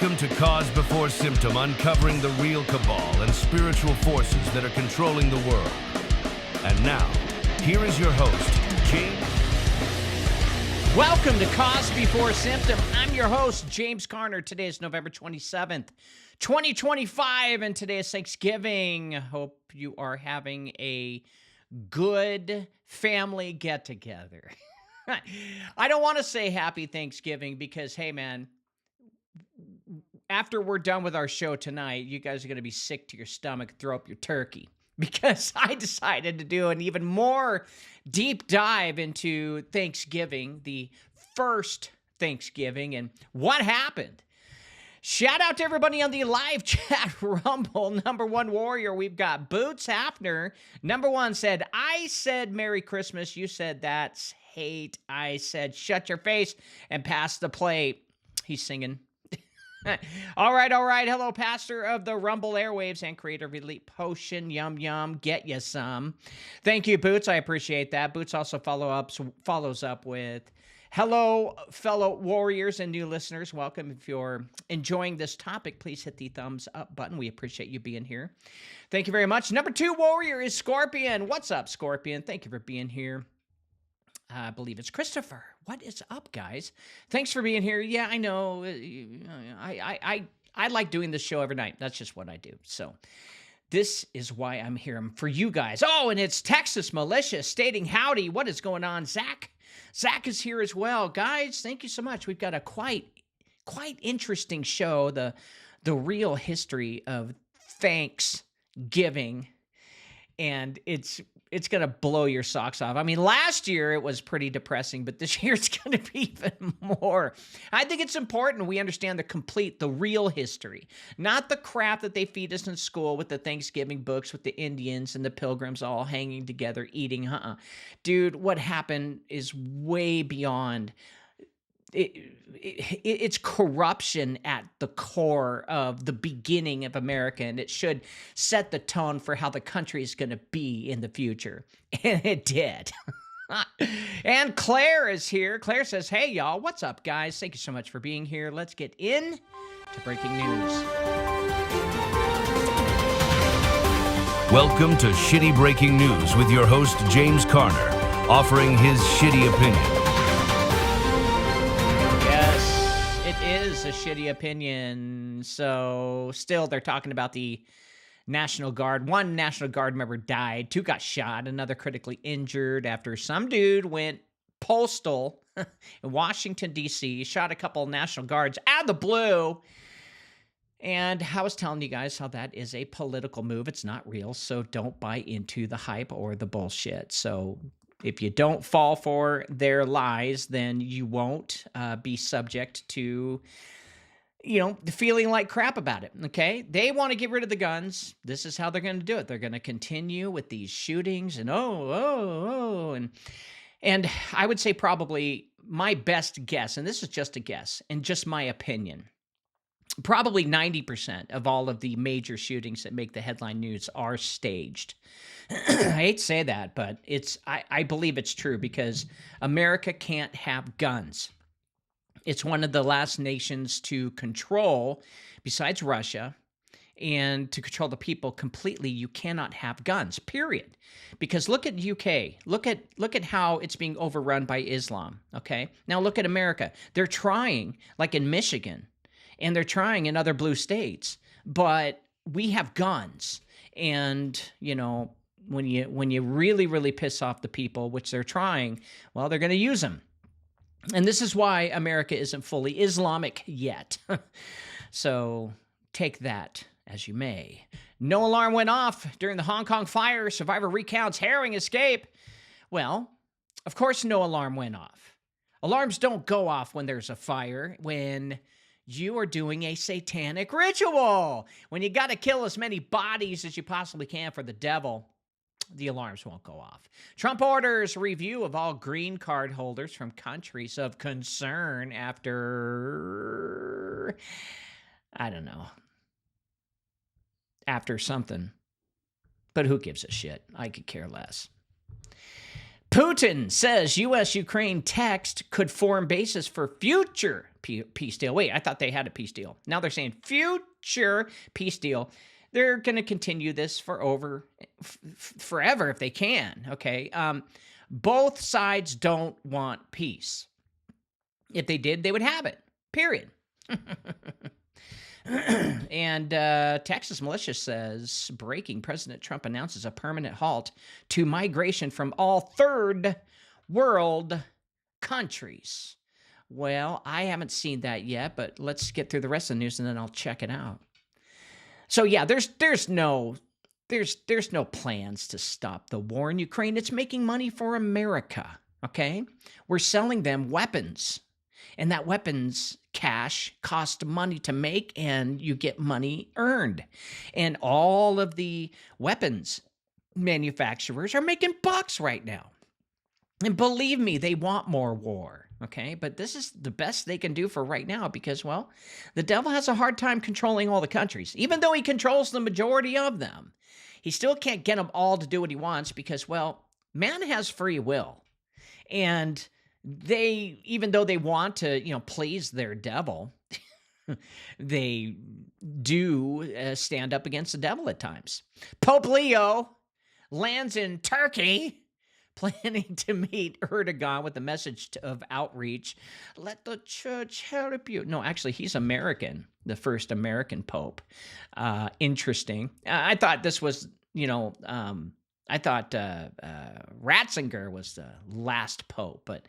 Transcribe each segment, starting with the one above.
Welcome to Cause Before Symptom, uncovering the real cabal and spiritual forces that are controlling the world. And now, here is your host, James. Welcome to Cause Before Symptom. I'm your host, James Garner. Today is November 27th, 2025, and today is Thanksgiving. Hope you are having a good family get-together. I don't want to say happy Thanksgiving because, hey, man, after we're done with our show tonight, you guys are going to be sick to your stomach, throw up your turkey, because I decided to do an even more deep dive into Thanksgiving, the first Thanksgiving, and what happened. Shout out to everybody on the live chat Rumble. Number one warrior, we've got Boots Hafner. Number one said, I said Merry Christmas. You said that's hate. I said, shut your face and pass the plate. He's singing. All right. Hello, pastor of the Rumble airwaves and creator of Elite Potion. Yum, get you some. Thank you, Boots. I appreciate that. Boots also follows up with, hello, fellow warriors and new listeners. Welcome. If you're enjoying this topic, please hit the thumbs up button. We appreciate you being here. Thank you very much. Number two warrior is Scorpion. What's up, Scorpion? Thank you for being here. I believe it's Christopher. What is up, guys? Thanks for being here. Yeah, I know. I like doing this show every night. That's just what I do. So this is why I'm here for you guys. Oh, and it's Texas Militia stating howdy. What is going on, Zach? Zach is here as well. Guys, thank you so much. We've got a quite interesting show, the real history of Thanksgiving, and it's going to blow your socks off. I mean, last year it was pretty depressing, but this year it's going to be even more. I think it's important we understand the real history, not the crap that they feed us in school with the Thanksgiving books with the Indians and the Pilgrims all hanging together eating. Dude, what happened is way beyond. It's corruption at the core of the beginning of America, and it should set the tone for how the country is going to be in the future. And it did. And Claire is here. Claire says, hey, y'all, what's up, guys? Thank you so much for being here. Let's get in to breaking news. Welcome to Shitty Breaking News with your host, James Garner, offering his shitty opinion. Is a shitty opinion. So still they're talking about the National Guard. One National Guard member died, two got shot, another critically injured after some dude went postal in Washington, D.C., shot a couple National Guards out of the blue. And I was telling you guys how that is a political move. It's not real, so don't buy into the hype or the bullshit. So if you don't fall for their lies, then you won't be subject to, feeling like crap about it, okay? They want to get rid of the guns. This is how they're going to do it. They're going to continue with these shootings and and I would say probably my best guess, and this is just a guess and just my opinion, probably 90% of all of the major shootings that make the headline news are staged. I hate to say that, but I believe it's true because America can't have guns. It's one of the last nations to control, besides Russia, and to control the people completely. You cannot have guns, period. Because look at UK. Look at how it's being overrun by Islam, okay? Now look at America. They're trying, like in Michigan, and they're trying in other blue states, but we have guns. And, when you really, really piss off the people, which they're trying, well, they're going to use them. And this is why America isn't fully Islamic yet. So take that as you may. No alarm went off during the Hong Kong fire. Survivor recounts harrowing escape. Well, of course no alarm went off. Alarms don't go off when there's a fire, when you are doing a satanic ritual. When you got to kill as many bodies as you possibly can for the devil, the alarms won't go off. Trump orders review of all green card holders from countries of concern after, I don't know, after something. But who gives a shit? I could care less. Putin says U.S.-Ukraine text could form basis for future peace deal. Wait, I thought they had a peace deal. Now they're saying future peace deal. They're going to continue this for forever if they can, okay? Both sides don't want peace. If they did, they would have it, period. And Texas militia says, breaking, President Trump announces a permanent halt to migration from all third world countries. Well, I haven't seen that yet, but let's get through the rest of the news and then I'll check it out. So yeah, there's no plans to stop the war in Ukraine. It's making money for America, okay? We're selling them weapons. And that weapons cash cost money to make, and you get money earned. And all of the weapons manufacturers are making bucks right now. And believe me, they want more war, okay? But this is the best they can do for right now because, well, the devil has a hard time controlling all the countries. Even though he controls the majority of them, he still can't get them all to do what he wants because, well, man has free will. And they, even though they want to, please their devil, they do stand up against the devil at times. Pope Leo lands in Turkey, planning to meet Erdogan with a message of outreach. Let the church help you. No, actually, he's American, the first American pope. Interesting. I thought this was, I thought Ratzinger was the last pope, but,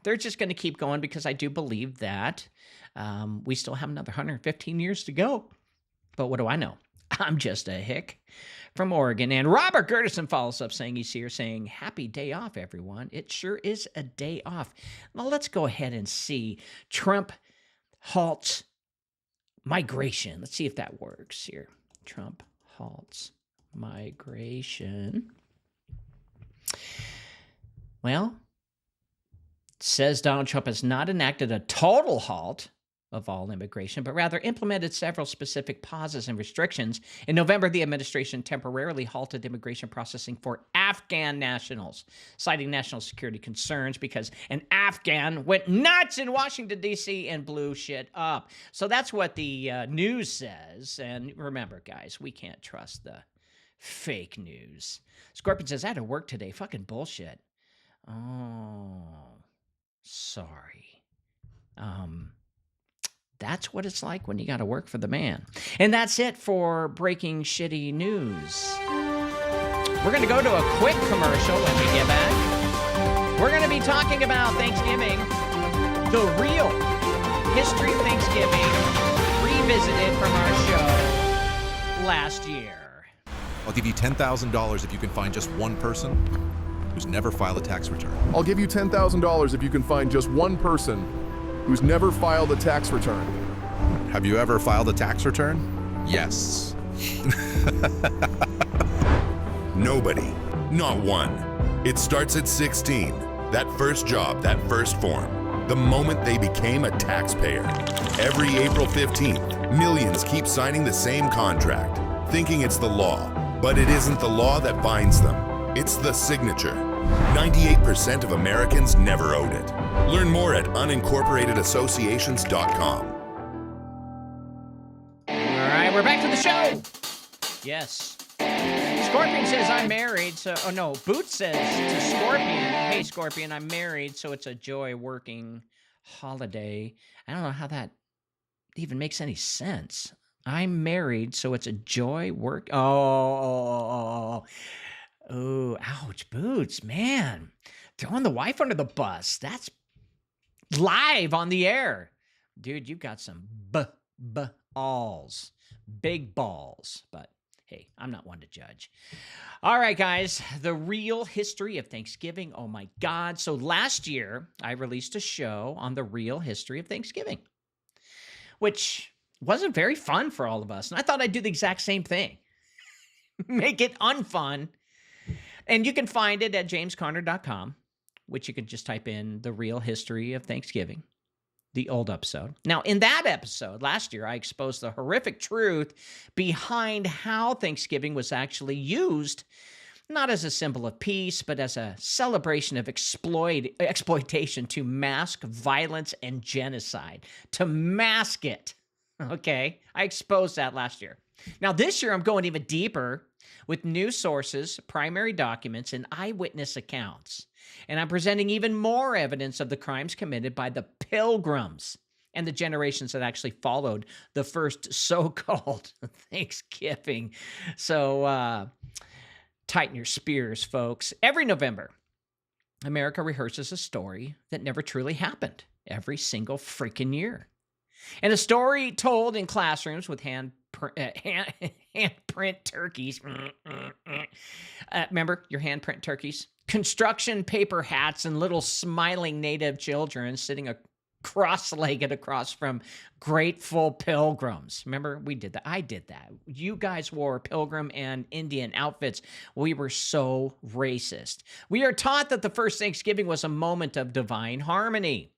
they're just going to keep going because I do believe that we still have another 115 years to go. But what do I know? I'm just a hick from Oregon. And Robert Gertison follows up saying he's here saying, happy day off, everyone. It sure is a day off. Well, let's go ahead and see Trump halts migration. Let's see if that works here. Trump halts migration. Well, it says Donald Trump has not enacted a total halt of all immigration, but rather implemented several specific pauses and restrictions. In November, the administration temporarily halted immigration processing for Afghan nationals, citing national security concerns because an Afghan went nuts in Washington, D.C. and blew shit up. So that's what the news says. And remember, guys, we can't trust the fake news. Scorpion says, I had to work today. Fucking bullshit. Oh, sorry. That's what it's like when you got to work for the man. And that's it for breaking shitty news. We're going to go to a quick commercial when we get back. We're going to be talking about Thanksgiving, the real history of Thanksgiving, revisited from our show last year. I'll give you $10,000 if you can find just one person who's never filed a tax return. I'll give you $10,000 if you can find just one person who's never filed a tax return. Have you ever filed a tax return? Yes. Nobody. Not one. It starts at 16. That first job, that first form. The moment they became a taxpayer. Every April 15th, millions keep signing the same contract, thinking it's the law. But it isn't the law that binds them. It's the signature. 98% of Americans never owed it. Learn more at unincorporatedassociations.com. All right, we're back to the show. Yes. Scorpion says, I'm married, so... Oh, no. Boots says to Scorpion, hey, Scorpion, I'm married, so it's a joy working holiday. I don't know how that even makes any sense. I'm married, so it's a joy work... Oh, ouch, Boots, man. Throwing the wife under the bus. That's live on the air. Dude, you've got some balls. Big balls. But hey, I'm not one to judge. All right, guys, the real history of Thanksgiving. Oh my God. So last year, I released a show on the real history of Thanksgiving, which wasn't very fun for all of us. And I thought I'd do the exact same thing. Make it unfun. And you can find it at jamesconner.com, which you can just type in the real history of Thanksgiving, the old episode. Now, in that episode, last year, I exposed the horrific truth behind how Thanksgiving was actually used not as a symbol of peace, but as a celebration of exploitation to mask violence and genocide, to mask it. Okay, I exposed that last year. Now, this year, I'm going even deeper with news sources, primary documents, and eyewitness accounts. And I'm presenting even more evidence of the crimes committed by the Pilgrims and the generations that actually followed the first so-called Thanksgiving. So tighten your spears, folks. Every November, America rehearses a story that never truly happened every single freaking year. And a story told in classrooms with handprint turkeys. Remember your handprint turkeys? Construction paper hats and little smiling native children sitting cross-legged across from grateful pilgrims. Remember, we did that. I did that. You guys wore pilgrim and Indian outfits. We were so racist. We are taught that the first Thanksgiving was a moment of divine harmony.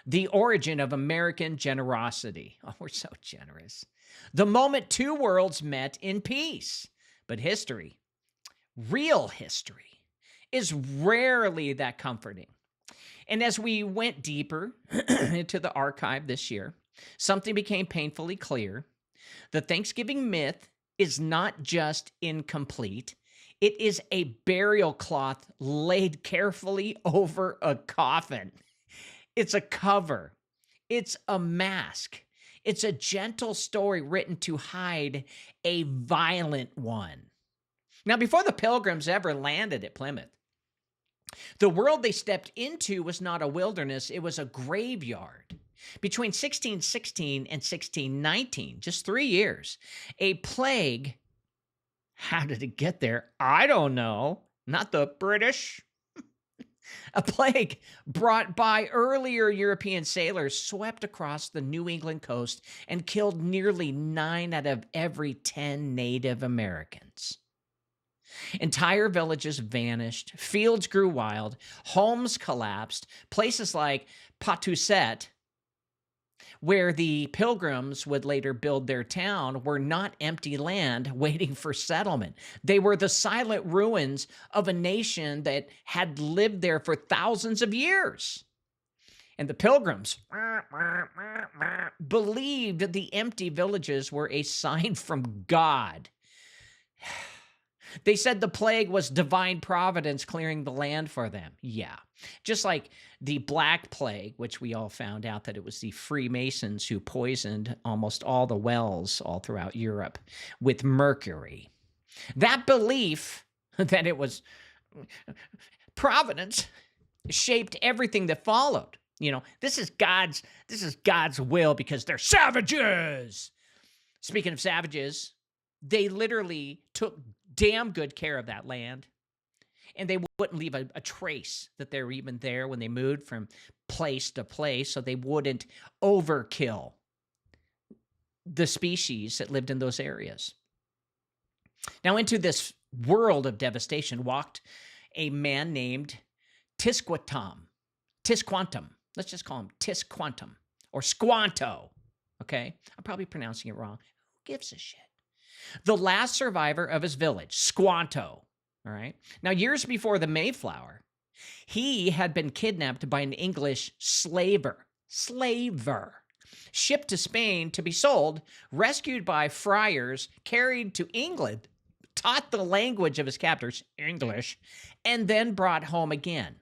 The origin of American generosity. Oh, we're so generous. The moment two worlds met in peace. But history, real history, is rarely that comforting. And as we went deeper into the archive this year, something became painfully clear. The Thanksgiving myth is not just incomplete. It is a burial cloth laid carefully over a coffin. It's a cover. It's a mask. It's a gentle story written to hide a violent one. Now, before the Pilgrims ever landed at Plymouth, the world they stepped into was not a wilderness, it was a graveyard. Between 1616 and 1619, just 3 years, a plague, how did it get there? I don't know. Not the British. A plague brought by earlier European sailors swept across the New England coast and killed nearly 9 out of every 10 Native Americans. Entire villages vanished, fields grew wild, homes collapsed. Places like Patuxet, where the Pilgrims would later build their town, were not empty land waiting for settlement. They were the silent ruins of a nation that had lived there for thousands of years. And the Pilgrims believed the empty villages were a sign from God. They said the plague was divine providence clearing the land for them. Yeah. Just like the Black Plague, which we all found out that it was the Freemasons who poisoned almost all the wells all throughout Europe with mercury. That belief that it was providence shaped everything that followed. You know, this is God's will because they're savages. Speaking of savages, they literally took damn good care of that land, and they wouldn't leave a trace that they were even there when they moved from place to place, so they wouldn't overkill the species that lived in those areas. Now, into this world of devastation walked a man named Tisquantum. Let's just call him Tisquantum or Squanto. Okay, I'm probably pronouncing it wrong. Who gives a shit? The last survivor of his village, Squanto. All right. Now, years before the Mayflower, he had been kidnapped by an English slaver, shipped to Spain to be sold, rescued by friars, carried to England, taught the language of his captors, English, and then brought home again,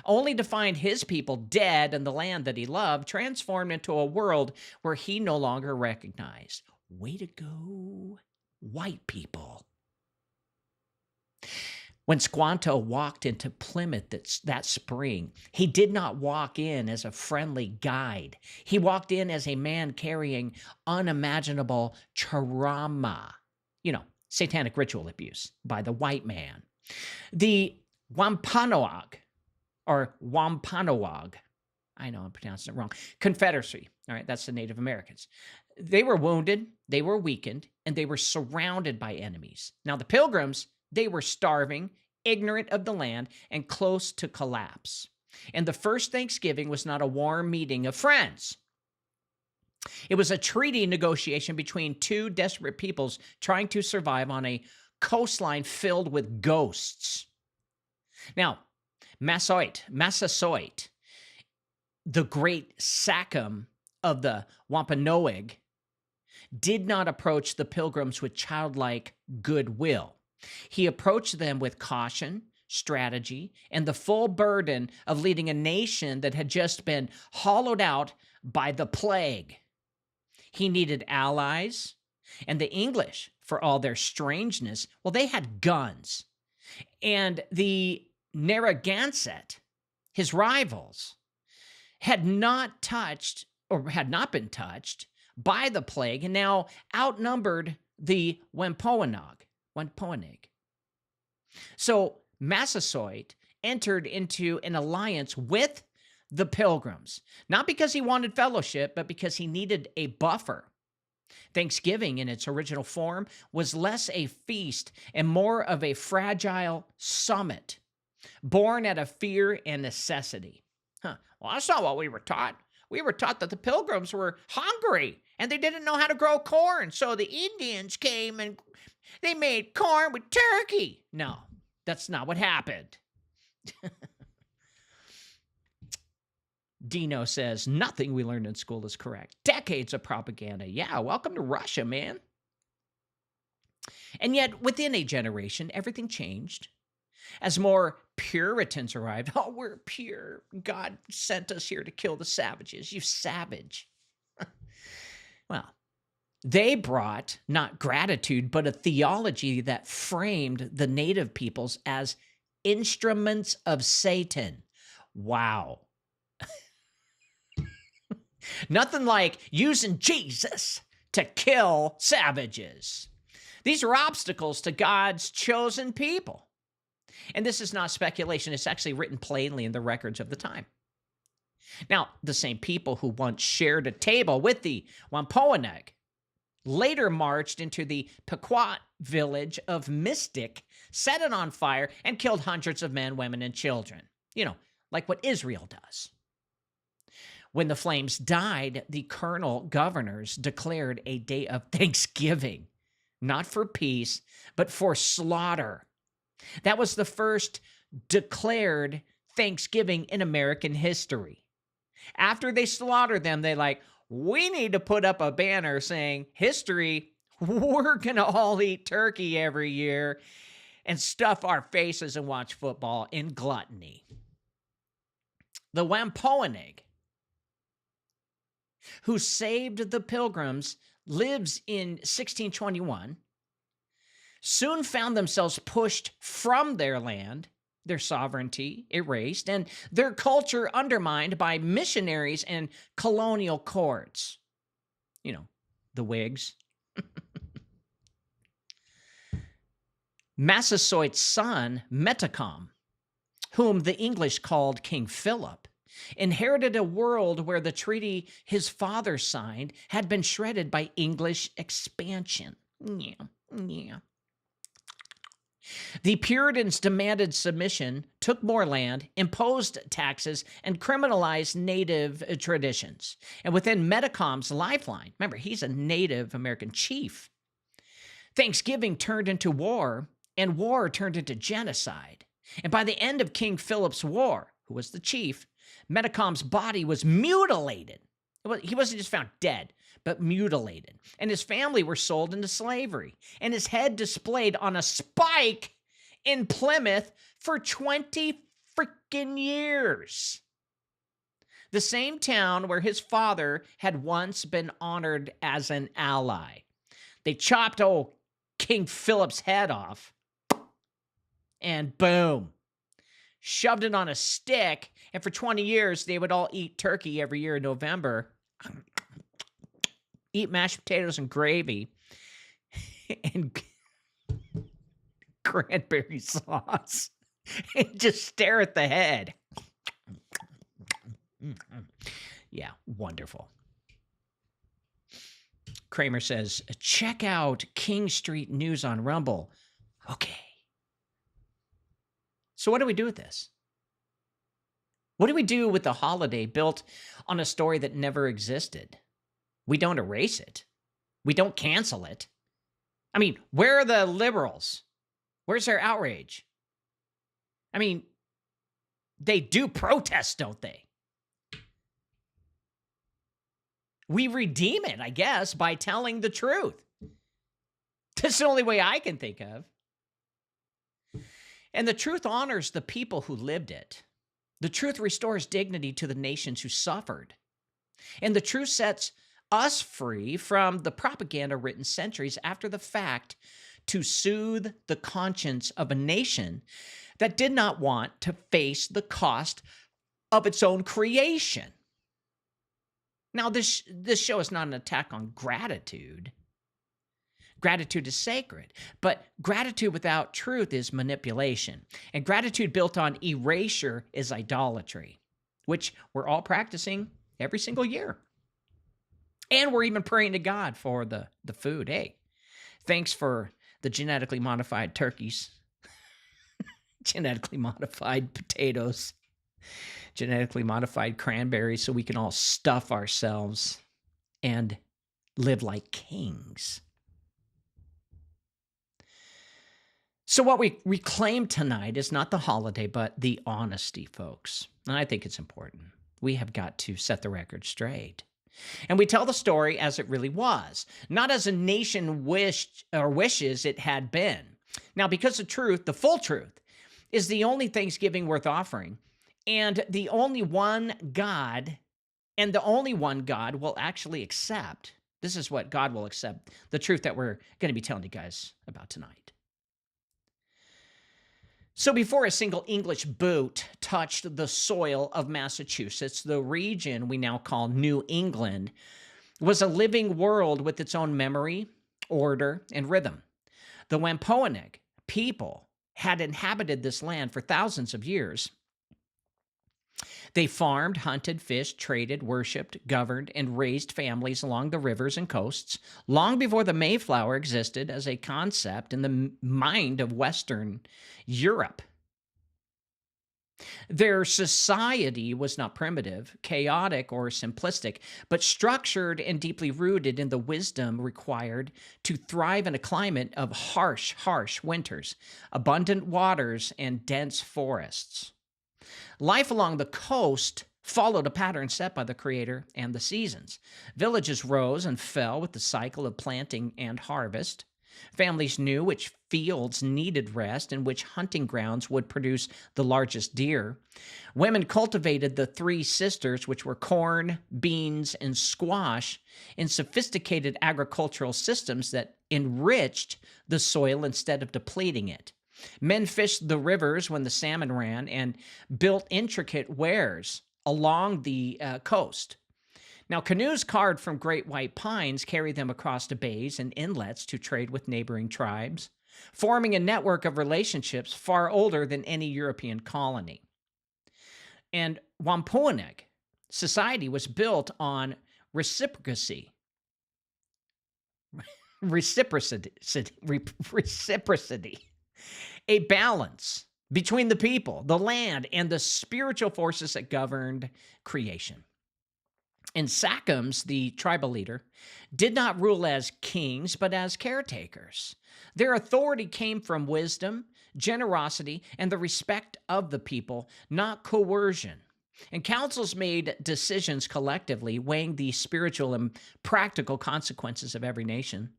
only to find his people dead and the land that he loved transformed into a world where he no longer recognized. Way to go, white people. When Squanto walked into Plymouth that spring, he did not walk in as a friendly guide. He walked in as a man carrying unimaginable trauma, satanic ritual abuse by the white man. The Wampanoag, I know I'm pronouncing it wrong, Confederacy, all right, that's the Native Americans. They were wounded, they were weakened, and they were surrounded by enemies. Now, the Pilgrims, they were starving, ignorant of the land, and close to collapse. And the first Thanksgiving was not a warm meeting of friends. It was a treaty negotiation between two desperate peoples trying to survive on a coastline filled with ghosts. Now, Massasoit, the great Sachem of the Wampanoag, did not approach the Pilgrims with childlike goodwill. He approached them with caution, strategy, and the full burden of leading a nation that had just been hollowed out by the plague. He needed allies, and the English, for all their strangeness, well, they had guns. And the Narragansett, his rivals, had not been touched by the plague and now outnumbered the Wampanoag. So Massasoit entered into an alliance with the Pilgrims, not because he wanted fellowship, but because he needed a buffer. Thanksgiving in its original form was less a feast and more of a fragile summit, born out of fear and necessity. Well, that's not what we were taught. We were taught that the Pilgrims were hungry and they didn't know how to grow corn. So the Indians came and they made corn with turkey. No, that's not what happened. Dino says, nothing we learned in school is correct. Decades of propaganda. Yeah, welcome to Russia, man. And yet, within a generation, everything changed. As more Puritans arrived, oh, we're pure. God sent us here to kill the savages. You savage. Well, they brought not gratitude, but a theology that framed the native peoples as instruments of Satan. Wow. Nothing like using Jesus to kill savages. These are obstacles to God's chosen people. And this is not speculation. It's actually written plainly in the records of the time. Now, the same people who once shared a table with the Wampanoag later marched into the Pequot village of Mystic, set it on fire, and killed hundreds of men, women, and children. You know, like what Israel does. When the flames died, the colonial governors declared a day of thanksgiving, not for peace, but for slaughter. That was the first declared Thanksgiving in American history. After they slaughtered them, we need to put up a banner saying, history, we're going to all eat turkey every year and stuff our faces and watch football in gluttony. The Wampanoag, who saved the Pilgrims, lives in 1621, soon found themselves pushed from their land, their sovereignty erased, and their culture undermined by missionaries and colonial courts. You know, the Whigs. Massasoit's son, Metacom, whom the English called King Philip, inherited a world where the treaty his father signed had been shredded by English expansion. Yeah. The Puritans demanded submission, took more land, imposed taxes, and criminalized native traditions. And within Metacom's lifeline, remember, he's a Native American chief, Thanksgiving turned into war, and war turned into genocide. And by the end of King Philip's War, who was the chief, Metacom's body was mutilated. He wasn't just found dead, but mutilated. And his family were sold into slavery. And his head displayed on a spike in Plymouth for 20 freaking years. The same town where his father had once been honored as an ally. They chopped old King Philip's head off. And boom. Shoved it on a stick, and for 20 years, they would all eat turkey every year in November, eat mashed potatoes and gravy, and cranberry sauce, and just stare at the head. Yeah, wonderful. Kramer says, check out King Street News on Rumble. Okay. So what do we do with this? What do we do with the holiday built on a story that never existed? We don't erase it. We don't cancel it. I mean, where are the liberals Where's their outrage? I mean, they do protest, don't they? We redeem it, I guess, by telling the truth. That's the only way I can think of. And the truth honors the people who lived it. The truth restores dignity to the nations who suffered. And the truth sets us free from the propaganda written centuries after the fact to soothe the conscience of a nation that did not want to face the cost of its own creation. Now, this show is not an attack on gratitude. Gratitude is sacred, but gratitude without truth is manipulation. And gratitude built on erasure is idolatry, which we're all practicing every single year. And we're even praying to God for the food. Hey, thanks for the genetically modified turkeys, genetically modified potatoes, genetically modified cranberries, so we can all stuff ourselves and live like kings. So what we reclaim tonight is not the holiday, but the honesty, folks. And I think it's important. We have got to set the record straight. And we tell the story as it really was, not as a nation wished or wishes it had been. Now, because the truth, the full truth, is the only Thanksgiving worth offering, and the only one God will actually accept. This is what God will accept, the truth that we're going to be telling you guys about tonight. So before a single English boot touched the soil of Massachusetts, the region we now call New England was a living world with its own memory, order, and rhythm. The Wampanoag people had inhabited this land for thousands of years. They farmed, hunted, fished, traded, worshipped, governed, and raised families along the rivers and coasts long before the Mayflower existed as a concept in the mind of Western Europe. Their society was not primitive, chaotic, or simplistic, but structured and deeply rooted in the wisdom required to thrive in a climate of harsh winters, abundant waters, and dense forests. Life along the coast followed a pattern set by the Creator and the seasons. Villages rose and fell with the cycle of planting and harvest. Families knew which fields needed rest and which hunting grounds would produce the largest deer. Women cultivated the three sisters, which were corn, beans, and squash, in sophisticated agricultural systems that enriched the soil instead of depleting it. Men fished the rivers when the salmon ran and built intricate weirs along the coast. Now, canoes carved from great white pines carried them across the bays and inlets to trade with neighboring tribes, forming a network of relationships far older than any European colony. And Wampanoag society was built on reciprocity, a balance between the people, the land, and the spiritual forces that governed creation. And Sachems, the tribal leader, did not rule as kings, but as caretakers. Their authority came from wisdom, generosity, and the respect of the people, not coercion. And councils made decisions collectively, weighing the spiritual and practical consequences of every nation.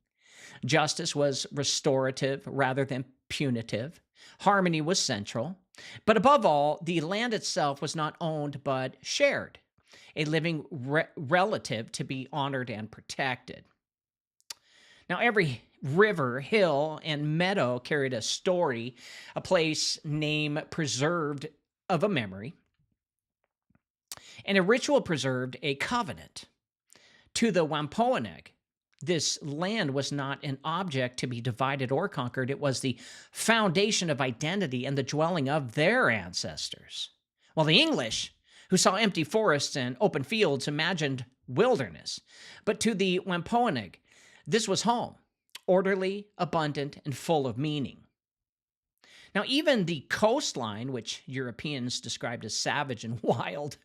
Justice was restorative rather than punitive. Harmony was central. But above all, the land itself was not owned but shared, a living relative to be honored and protected. Now, every river, hill, and meadow carried a story, a place, name preserved of a memory, and a ritual preserved a covenant. To the Wampanoag, this land was not an object to be divided or conquered. It was the foundation of identity and the dwelling of their ancestors. While the English, who saw empty forests and open fields, imagined wilderness. But to the Wampanoag, this was home, orderly, abundant, and full of meaning. Now, even the coastline, which Europeans described as savage and wild,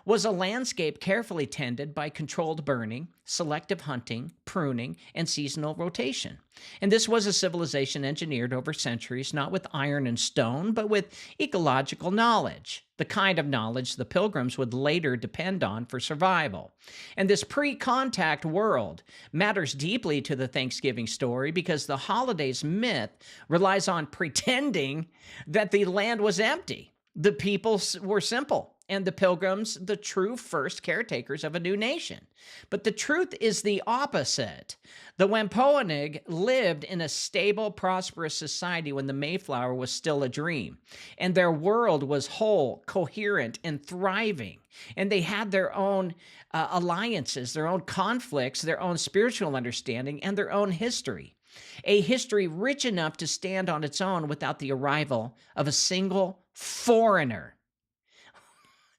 was a landscape carefully tended by controlled burning, selective hunting, pruning, and seasonal rotation. And this was a civilization engineered over centuries, not with iron and stone, but with ecological knowledge, the kind of knowledge the Pilgrims would later depend on for survival. And this pre-contact world matters deeply to the Thanksgiving story because the holidays myth relies on pretending that the land was empty. The people were simple, and the Pilgrims the true first caretakers of a new nation. But the truth is the opposite. The Wampanoag lived in a stable, prosperous society when the Mayflower was still a dream, and their world was whole, coherent, and thriving. And they had their own alliances, their own conflicts, their own spiritual understanding, and their own history. A history rich enough to stand on its own without the arrival of a single foreigner.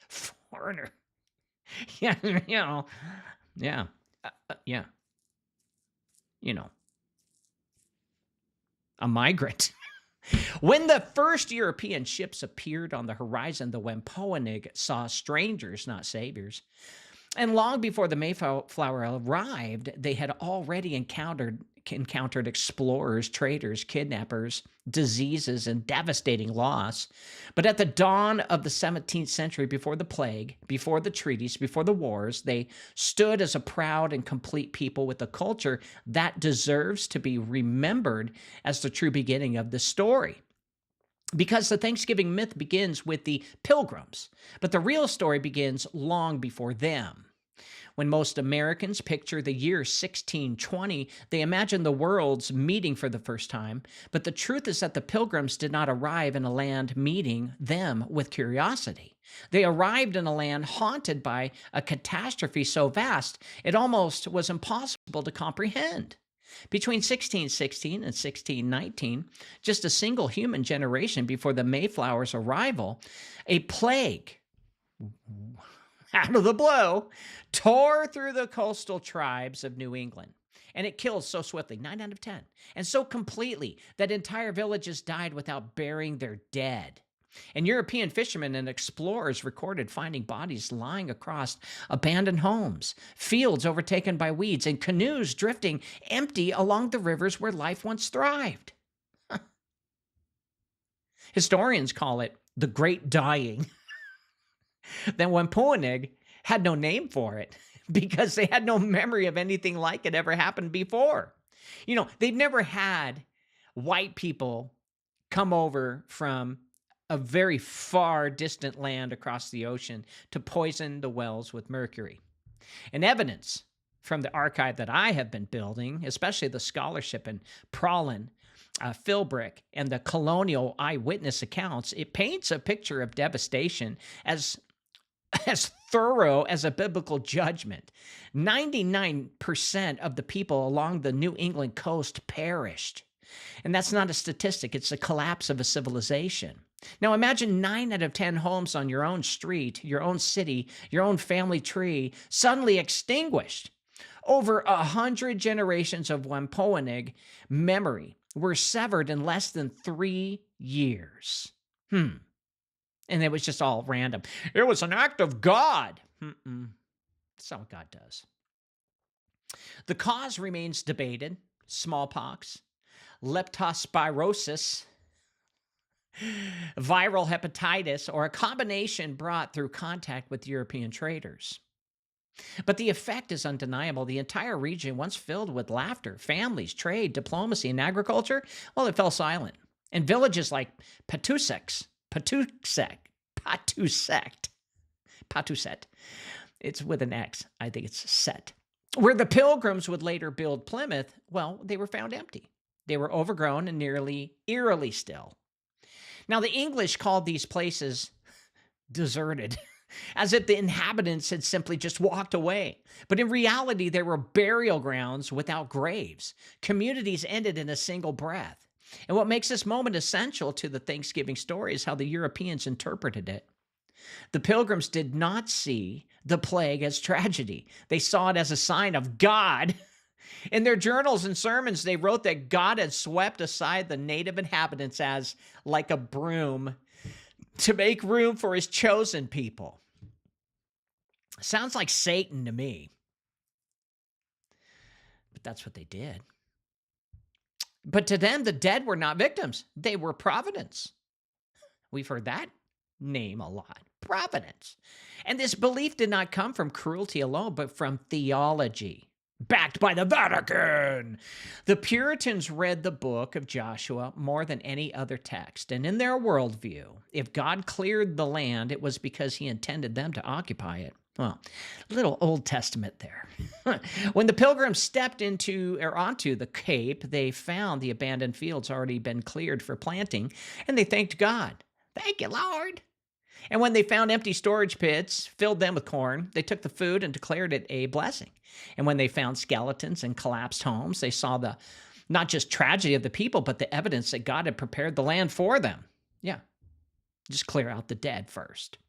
Foreigner. Yeah, yeah. A migrant. When the first European ships appeared on the horizon, the Wampanoag saw strangers, not saviors. And long before the Mayflower arrived, they had already encountered explorers, traders, kidnappers, diseases, and devastating loss. But at the dawn of the 17th century, before the plague, before the treaties, before the wars, they stood as a proud and complete people with a culture that deserves to be remembered as the true beginning of the story. Because the Thanksgiving myth begins with the Pilgrims, but the real story begins long before them. When most Americans picture the year 1620, they imagine the worlds meeting for the first time, but the truth is that the Pilgrims did not arrive in a land meeting them with curiosity. They arrived in a land haunted by a catastrophe so vast, it almost was impossible to comprehend. Between 1616 and 1619, just a single human generation before the Mayflower's arrival, a plague, out of the blue, tore through the coastal tribes of New England. And it killed so swiftly, 9 out of 10, and so completely that entire villages died without burying their dead. And European fishermen and explorers recorded finding bodies lying across abandoned homes, fields overtaken by weeds, and canoes drifting empty along the rivers where life once thrived. Historians call it the Great Dying. Then Wampanoag had no name for it because they had no memory of anything like it ever happened before. They've never had white people come over from a very far distant land across the ocean to poison the wells with mercury. And evidence from the archive that I have been building, especially the scholarship in Prolin, Philbrick, and the Colonial eyewitness accounts, it paints a picture of devastation as thorough as a biblical judgment. 99% of the people along the New England coast perished. And that's not a statistic, it's a collapse of a civilization. Now imagine 9 out of 10 homes on your own street, your own city, your own family tree, suddenly extinguished. Over 100 generations of Wampanoag memory were severed in less than 3 years. And it was just all random. It was an act of God. That's not what God does. The cause remains debated. Smallpox, leptospirosis, viral hepatitis, or a combination brought through contact with European traders. But the effect is undeniable. The entire region, once filled with laughter, families, trade, diplomacy, and agriculture, well, it fell silent. And villages like Patuxet, it's with an X, I think it's set, where the Pilgrims would later build Plymouth, well, they were found empty. They were overgrown and nearly eerily still. Now, the English called these places deserted, as if the inhabitants had simply just walked away. But in reality, they were burial grounds without graves. Communities ended in a single breath. And what makes this moment essential to the Thanksgiving story is how the Europeans interpreted it. The Pilgrims did not see the plague as tragedy. They saw it as a sign of God. In their journals and sermons, they wrote that God had swept aside the native inhabitants as like a broom to make room for his chosen people. Sounds like Satan to me. But that's what they did. But to them, the dead were not victims. They were providence. We've heard that name a lot. Providence. And this belief did not come from cruelty alone, but from theology, backed by the Vatican. The Puritans read the book of Joshua more than any other text. And in their worldview, if God cleared the land, it was because he intended them to occupy it. Well, little Old Testament there. When the Pilgrims stepped onto the Cape, they found the abandoned fields already been cleared for planting, and they thanked God. Thank you, Lord. And when they found empty storage pits, filled them with corn, they took the food and declared it a blessing. And when they found skeletons and collapsed homes, they saw the not just tragedy of the people, but the evidence that God had prepared the land for them. Yeah, just clear out the dead first.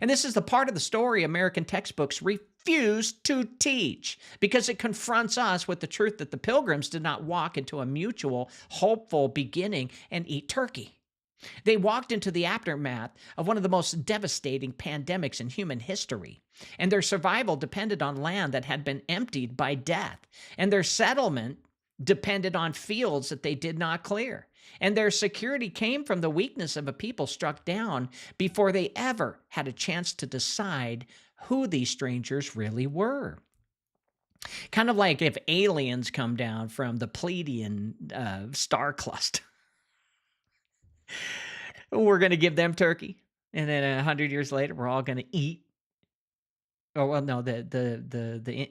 And this is the part of the story American textbooks refuse to teach because it confronts us with the truth that the Pilgrims did not walk into a mutual, hopeful beginning and eat turkey. They walked into the aftermath of one of the most devastating pandemics in human history, and their survival depended on land that had been emptied by death, and their settlement depended on fields that they did not clear. And their security came from the weakness of a people struck down before they ever had a chance to decide who these strangers really were. Kind of like if aliens come down from the Pleiadian star cluster. We're going to give them turkey, and then 100 years later, we're all going to eat. Oh well, no, the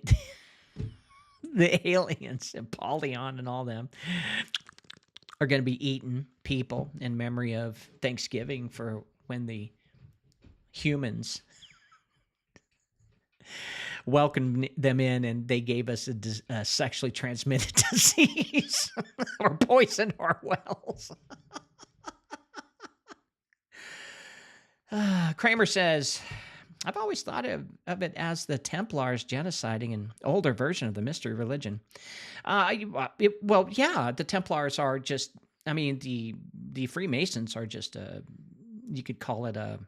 aliens and Polyon and all them are going to be eating people in memory of Thanksgiving for when the humans welcomed them in and they gave us a sexually transmitted disease or poisoned our wells. Kramer says, I've always thought of it as the Templars genociding an older version of the mystery religion. The Templars are just, the Freemasons are just you could call it a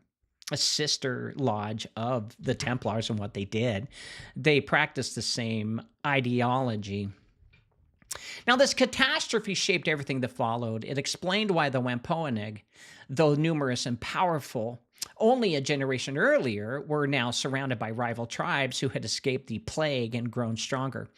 sister lodge of the Templars and what they did. They practiced the same ideology. Now, this catastrophe shaped everything that followed. It explained why the Wampanoag, though numerous and powerful, only a generation earlier, were now surrounded by rival tribes who had escaped the plague and grown stronger.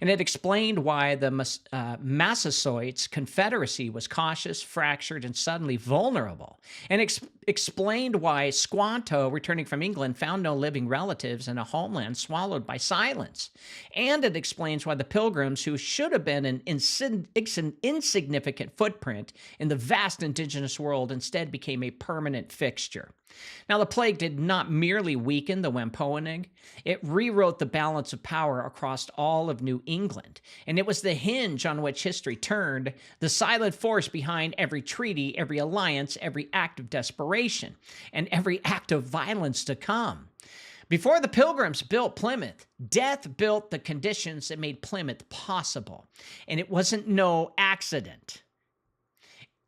And it explained why the Massasoits Confederacy was cautious, fractured, and suddenly vulnerable. And explained why Squanto, returning from England, found no living relatives in a homeland swallowed by silence. And it explains why the Pilgrims, who should have been an insignificant footprint in the vast indigenous world, instead became a permanent fixture. Now, the plague did not merely weaken the Wampanoag, it rewrote the balance of power across all of New England, and it was the hinge on which history turned, the silent force behind every treaty, every alliance, every act of desperation, and every act of violence to come. Before the Pilgrims built Plymouth, death built the conditions that made Plymouth possible, and it wasn't no accident.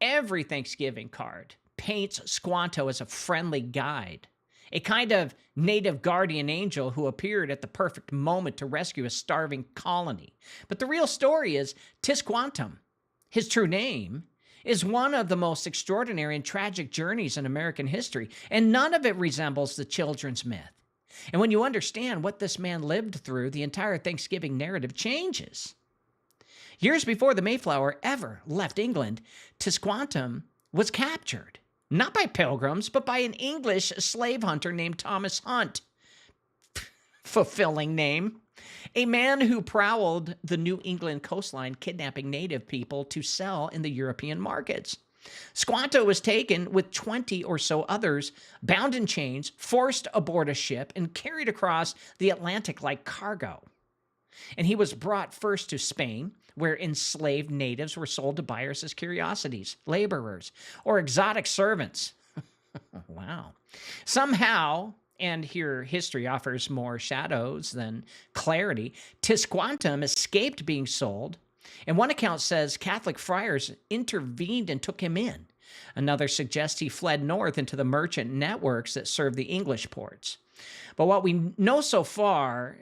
Every Thanksgiving card paints Squanto as a friendly guide, a kind of native guardian angel who appeared at the perfect moment to rescue a starving colony. But the real story is Tisquantum, his true name, is one of the most extraordinary and tragic journeys in American history, and none of it resembles the children's myth. And when you understand what this man lived through, the entire Thanksgiving narrative changes. Years before the Mayflower ever left England, Tisquantum was captured. Not by Pilgrims, but by an English slave hunter named Thomas Hunt. Fulfilling name. A man who prowled the New England coastline, kidnapping native people to sell in the European markets. Squanto was taken with 20 or so others, bound in chains, forced aboard a ship, and carried across the Atlantic like cargo. And he was brought first to Spain, where enslaved natives were sold to buyers as curiosities, laborers, or exotic servants. Wow. Somehow, and here history offers more shadows than clarity, Tisquantum escaped being sold, and one account says Catholic friars intervened and took him in. Another suggests he fled north into the merchant networks that served the English ports. But what we know so far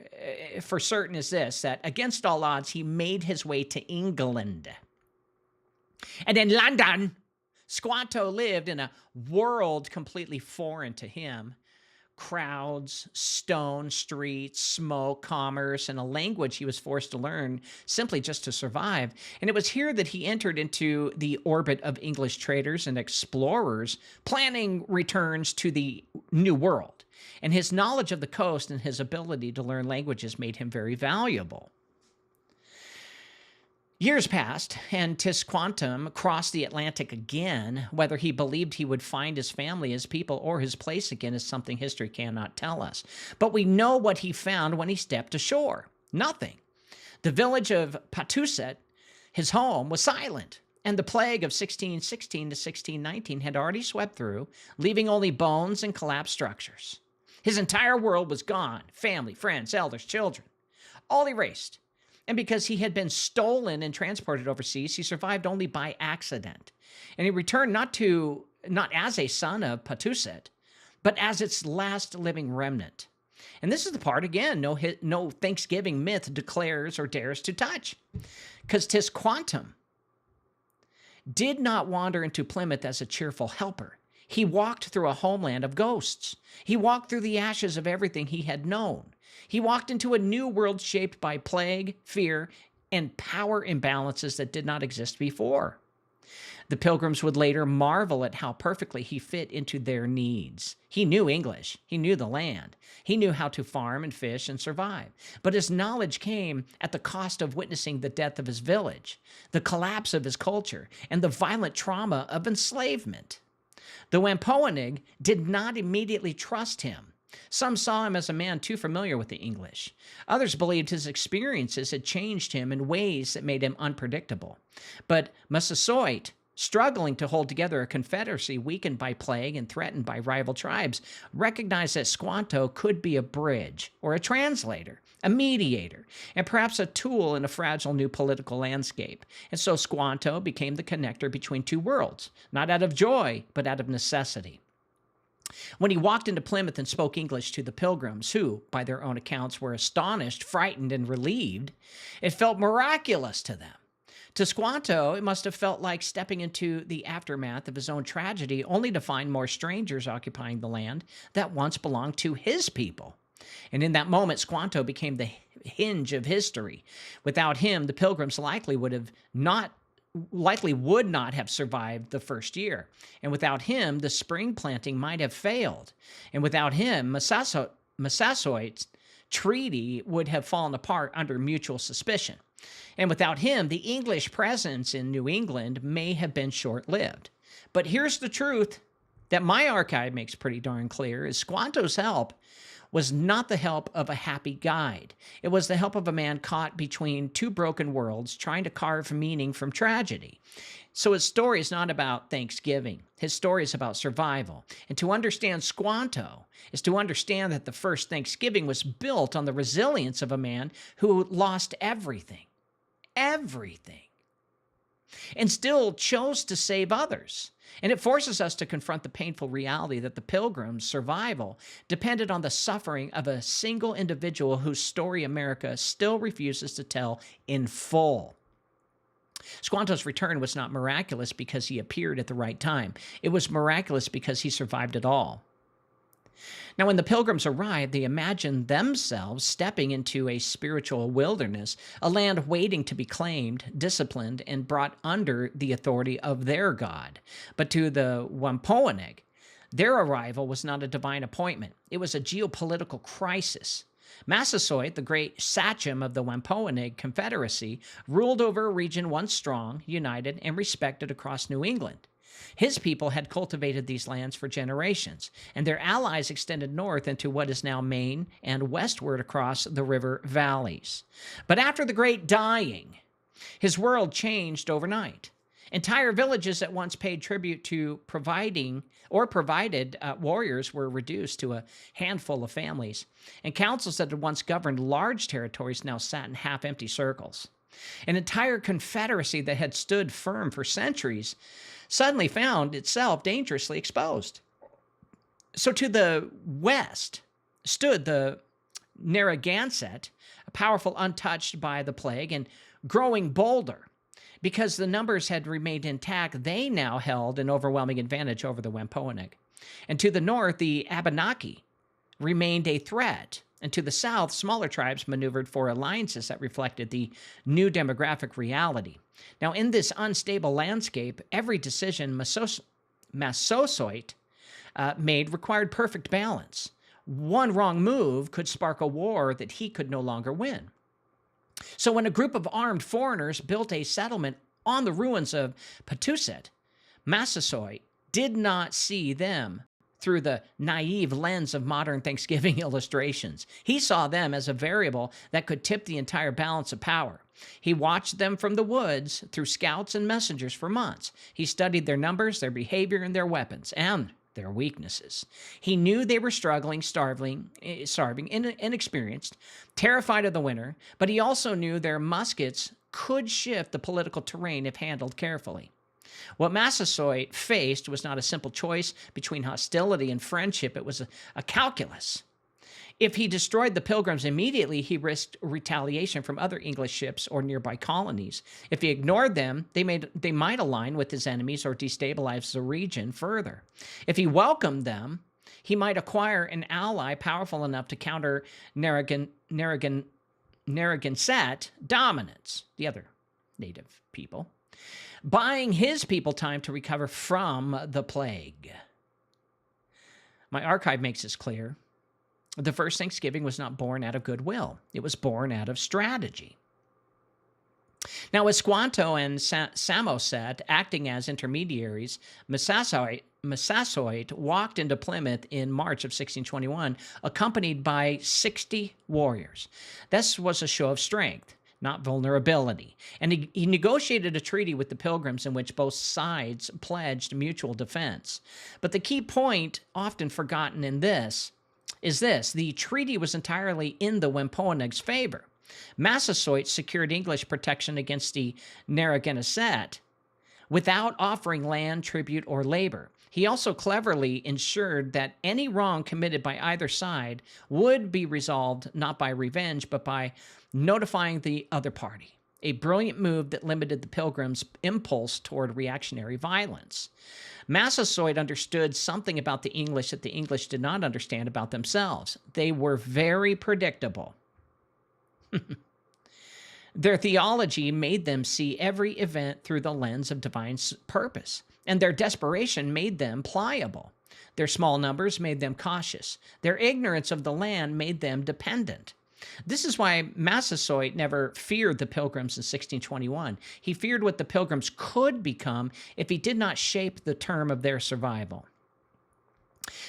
for certain is this, that against all odds, he made his way to England. And in London, Squanto lived in a world completely foreign to him. Crowds, stone streets, smoke, commerce, and a language he was forced to learn simply just to survive. And it was here that he entered into the orbit of English traders and explorers, planning returns to the New World. And his knowledge of the coast and his ability to learn languages made him very valuable. Years passed, and Tisquantum crossed the Atlantic again. Whether he believed he would find his family, his people, or his place again is something history cannot tell us. But we know what he found when he stepped ashore. Nothing. The village of Patuxet, his home, was silent, and the plague of 1616 to 1619 had already swept through, leaving only bones and collapsed structures. His entire world was gone. Family, friends, elders, children, all erased. And because he had been stolen and transported overseas, he survived only by accident. And he returned not as a son of Patuxet, but as its last living remnant. And this is the part, again, no Thanksgiving myth declares or dares to touch. Because Tisquantum did not wander into Plymouth as a cheerful helper. He walked through a homeland of ghosts. He walked through the ashes of everything he had known. He walked into a new world shaped by plague, fear, and power imbalances that did not exist before. The Pilgrims would later marvel at how perfectly he fit into their needs. He knew English. He knew the land. He knew how to farm and fish and survive. But his knowledge came at the cost of witnessing the death of his village, the collapse of his culture, and the violent trauma of enslavement. The Wampanoag did not immediately trust him. Some saw him as a man too familiar with the English. Others believed his experiences had changed him in ways that made him unpredictable. But Massasoit, struggling to hold together a confederacy weakened by plague and threatened by rival tribes, recognized that Squanto could be a bridge or a translator, a mediator, and perhaps a tool in a fragile new political landscape. And so Squanto became the connector between two worlds, not out of joy, but out of necessity. When he walked into Plymouth and spoke English to the Pilgrims, who, by their own accounts, were astonished, frightened, and relieved, it felt miraculous to them. To Squanto, it must have felt like stepping into the aftermath of his own tragedy, only to find more strangers occupying the land that once belonged to his people. And in that moment, Squanto became the hinge of history. Without him, the Pilgrims likely would not have survived the first year. And without him, the spring planting might have failed. And without him, Massasoit's treaty would have fallen apart under mutual suspicion. And without him, the English presence in New England may have been short-lived. But here's the truth that my archive makes pretty darn clear, is Squanto's help was not the help of a happy guide. It was the help of a man caught between two broken worlds, trying to carve meaning from tragedy. So his story is not about Thanksgiving. His story is about survival. And to understand Squanto is to understand that the first Thanksgiving was built on the resilience of a man who lost everything, and still chose to save others. And it forces us to confront the painful reality that the Pilgrims' survival depended on the suffering of a single individual whose story America still refuses to tell in full. Squanto's return was not miraculous because he appeared at the right time. It was miraculous because he survived it all. Now, when the Pilgrims arrived, they imagined themselves stepping into a spiritual wilderness, a land waiting to be claimed, disciplined, and brought under the authority of their God. But to the Wampanoag, their arrival was not a divine appointment. It was a geopolitical crisis. Massasoit, the great sachem of the Wampanoag Confederacy, ruled over a region once strong, united, and respected across New England. His people had cultivated these lands for generations, and their allies extended north into what is now Maine and westward across the river valleys. But after the Great Dying, his world changed overnight. Entire villages that once paid tribute to provided warriors were reduced to a handful of families, and councils that had once governed large territories now sat in half-empty circles. An entire confederacy that had stood firm for centuries suddenly found itself dangerously exposed. So to the west stood the Narragansett, powerful, untouched by the plague, and growing bolder. Because the numbers had remained intact, they now held an overwhelming advantage over the Wampanoag. And to the north, the Abenaki remained a threat. And to the south, smaller tribes maneuvered for alliances that reflected the new demographic reality. Now, in this unstable landscape, every decision Massasoit made required perfect balance. One wrong move could spark a war that he could no longer win. So when a group of armed foreigners built a settlement on the ruins of Patuxet, Massasoit did not see them through the naive lens of modern Thanksgiving illustrations. He saw them as a variable that could tip the entire balance of power. He watched them from the woods through scouts and messengers for months. He studied their numbers, their behavior, and their weapons, and their weaknesses. He knew they were struggling, starving, inexperienced, terrified of the winter, but he also knew their muskets could shift the political terrain if handled carefully. What Massasoit faced was not a simple choice between hostility and friendship. It was a calculus. If he destroyed the Pilgrims immediately, he risked retaliation from other English ships or nearby colonies. If he ignored them, they might align with his enemies or destabilize the region further. If he welcomed them, he might acquire an ally powerful enough to counter Narragansett dominance, the other native people, buying his people time to recover from the plague. My archive makes this clear. The first Thanksgiving was not born out of goodwill. It was born out of strategy. Now, as Squanto and Samoset, acting as intermediaries, Massasoit walked into Plymouth in March of 1621, accompanied by 60 warriors. This was a show of strength, not vulnerability. And he negotiated a treaty with the Pilgrims in which both sides pledged mutual defense. But the key point, often forgotten in this, is this: the treaty was entirely in the Wampanoag's favor. Massasoit secured English protection against the Narragansett without offering land, tribute, or labor. He also cleverly ensured that any wrong committed by either side would be resolved not by revenge, but by notifying the other party. A brilliant move that limited the Pilgrims' impulse toward reactionary violence. Massasoit understood something about the English that the English did not understand about themselves. They were very predictable. Their theology made them see every event through the lens of divine purpose, and their desperation made them pliable. Their small numbers made them cautious. Their ignorance of the land made them dependent. This is why Massasoit never feared the Pilgrims in 1621. He feared what the Pilgrims could become if he did not shape the term of their survival.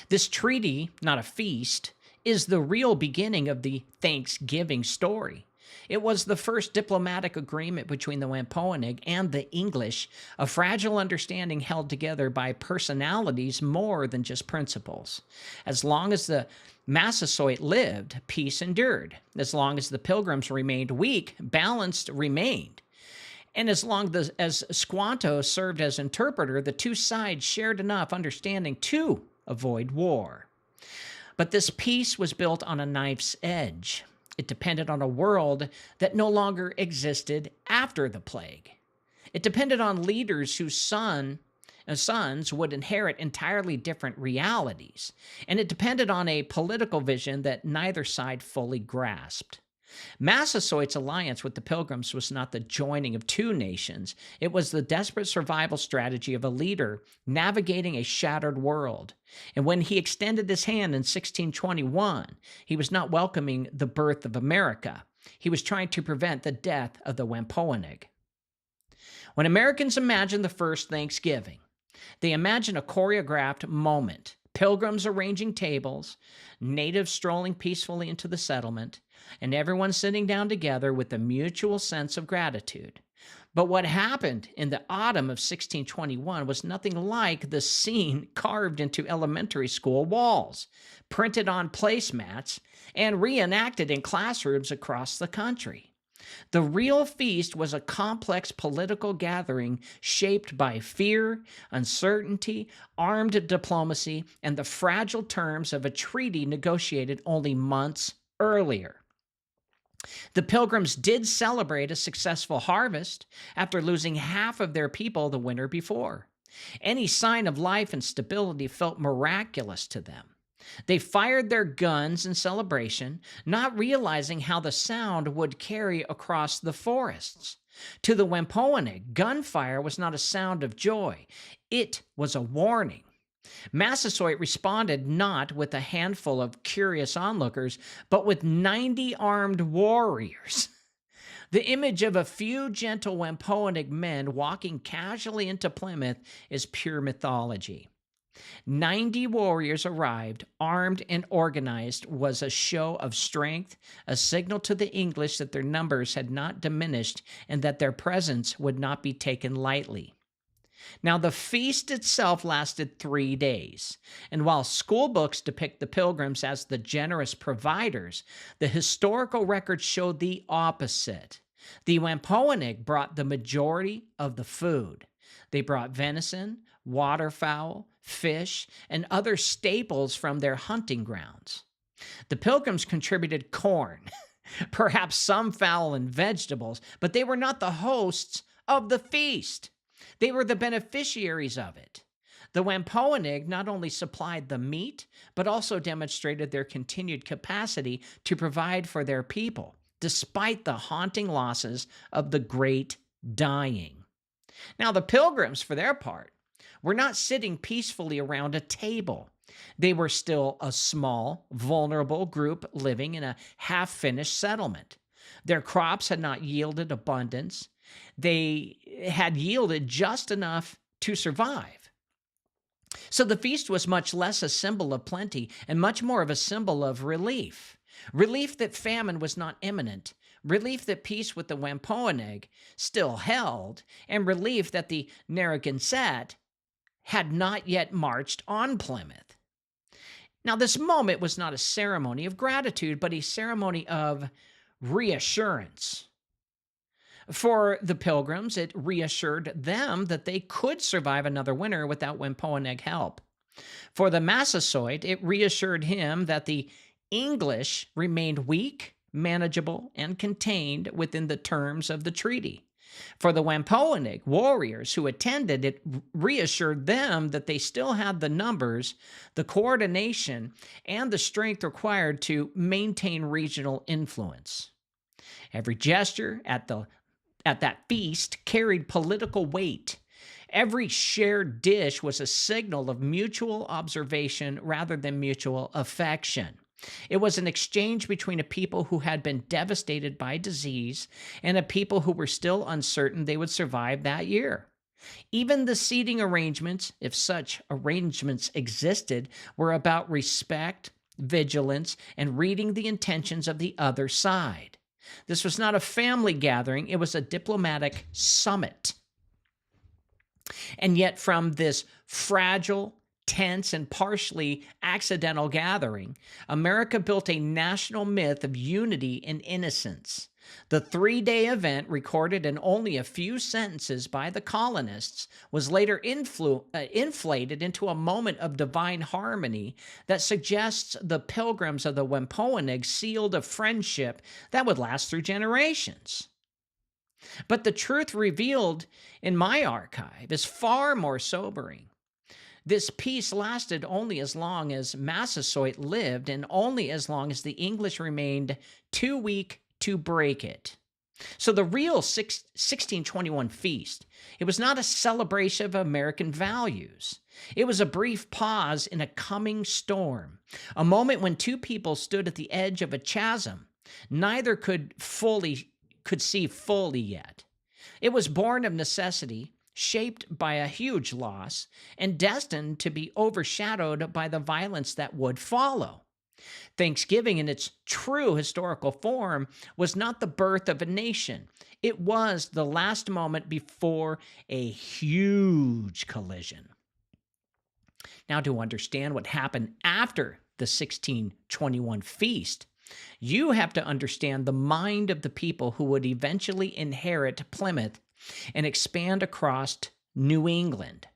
This treaty, not a feast, is the real beginning of the Thanksgiving story. It was the first diplomatic agreement between the Wampanoag and the English, a fragile understanding held together by personalities more than just principles. As long as the Massasoit lived, peace endured. As long as the Pilgrims remained weak, balance remained. And as long as Squanto served as interpreter, the two sides shared enough understanding to avoid war. But this peace was built on a knife's edge. It depended on a world that no longer existed after the plague. It depended on leaders whose sons would inherit entirely different realities. And it depended on a political vision that neither side fully grasped. Massasoit's alliance with the Pilgrims was not the joining of two nations. It was the desperate survival strategy of a leader navigating a shattered world. And when he extended his hand in 1621, he was not welcoming the birth of America. He was trying to prevent the death of the Wampanoag. When Americans imagine the first Thanksgiving, they imagine a choreographed moment. Pilgrims arranging tables, natives strolling peacefully into the settlement, and everyone sitting down together with a mutual sense of gratitude. But what happened in the autumn of 1621 was nothing like the scene carved into elementary school walls, printed on placemats, and reenacted in classrooms across the country. The real feast was a complex political gathering shaped by fear, uncertainty, armed diplomacy, and the fragile terms of a treaty negotiated only months earlier. The Pilgrims did celebrate a successful harvest after losing half of their people the winter before. Any sign of life and stability felt miraculous to them. They fired their guns in celebration, not realizing how the sound would carry across the forests. To the Wampanoag, gunfire was not a sound of joy. It was a warning. Massasoit responded not with a handful of curious onlookers, but with 90 armed warriors. The image of a few gentle Wampanoag men walking casually into Plymouth is pure mythology. 90 warriors arrived, armed and organized, was a show of strength, a signal to the English that their numbers had not diminished and that their presence would not be taken lightly. Now, the feast itself lasted 3 days, and while school books depict the Pilgrims as the generous providers, the historical records show the opposite. The Wampanoag brought the majority of the food. They brought venison, waterfowl, fish, and other staples from their hunting grounds. The Pilgrims contributed corn, perhaps some fowl and vegetables, but they were not the hosts of the feast. They were the beneficiaries of it. The Wampanoag not only supplied the meat, but also demonstrated their continued capacity to provide for their people, despite the haunting losses of the Great Dying. Now, the Pilgrims, for their part, were not sitting peacefully around a table. They were still a small, vulnerable group living in a half-finished settlement. Their crops had not yielded abundance. They had yielded just enough to survive. So the feast was much less a symbol of plenty and much more of a symbol of relief. Relief that famine was not imminent, relief that peace with the Wampanoag still held, and relief that the Narragansett had not yet marched on Plymouth. Now, this moment was not a ceremony of gratitude, but a ceremony of reassurance. For the Pilgrims, it reassured them that they could survive another winter without Wampanoag help. For the Massasoit, it reassured him that the English remained weak, manageable, and contained within the terms of the treaty. For the Wampanoag warriors who attended, it reassured them that they still had the numbers, the coordination, and the strength required to maintain regional influence. Every gesture at that feast carried political weight. Every shared dish was a signal of mutual observation rather than mutual affection. It was an exchange between a people who had been devastated by disease and a people who were still uncertain they would survive that year. Even the seating arrangements, if such arrangements existed, were about respect, vigilance, and reading the intentions of the other side. This was not a family gathering, it was a diplomatic summit. And yet, from this fragile, tense, and partially accidental gathering, America built a national myth of unity and innocence. The 3-day event, recorded in only a few sentences by the colonists, was later inflated into a moment of divine harmony that suggests the Pilgrims of the Wampanoag sealed a friendship that would last through generations. But the truth revealed in my archive is far more sobering. This peace lasted only as long as Massasoit lived and only as long as the English remained too weak to break it. So the real 1621 feast, it was not a celebration of American values. It was a brief pause in a coming storm, a moment when two people stood at the edge of a chasm. Neither could see fully yet. It was born of necessity, shaped by a huge loss, and destined to be overshadowed by the violence that would follow. Thanksgiving, in its true historical form, was not the birth of a nation. It was the last moment before a huge collision. Now, to understand what happened after the 1621 feast, You have to understand the mind of the people who would eventually inherit Plymouth and expand across New England.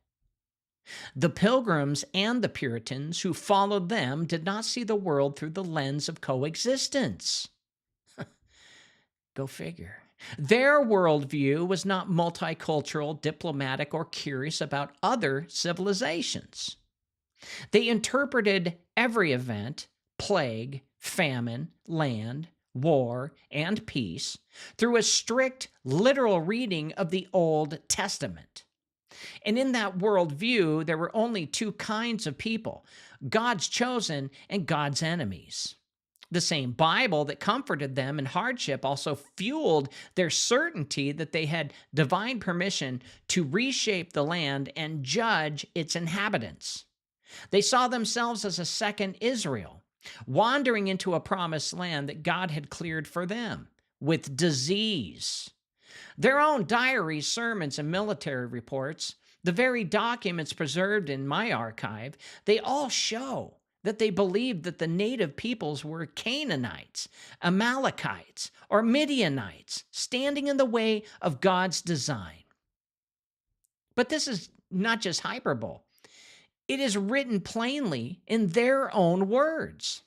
The Pilgrims and the Puritans who followed them did not see the world through the lens of coexistence. Go figure. Their worldview was not multicultural, diplomatic, or curious about other civilizations. They interpreted every event, plague, famine, land, war, and peace through a strict, literal reading of the Old Testament. And in that worldview, there were only two kinds of people: God's chosen and God's enemies. The same Bible that comforted them in hardship also fueled their certainty that they had divine permission to reshape the land and judge its inhabitants. They saw themselves as a second Israel, wandering into a promised land that God had cleared for them with disease. Their own diaries, sermons, and military reports, the very documents preserved in my archive, they all show that they believed that the native peoples were Canaanites, Amalekites, or Midianites, standing in the way of God's design. But this is not just hyperbole. It is written plainly in their own words.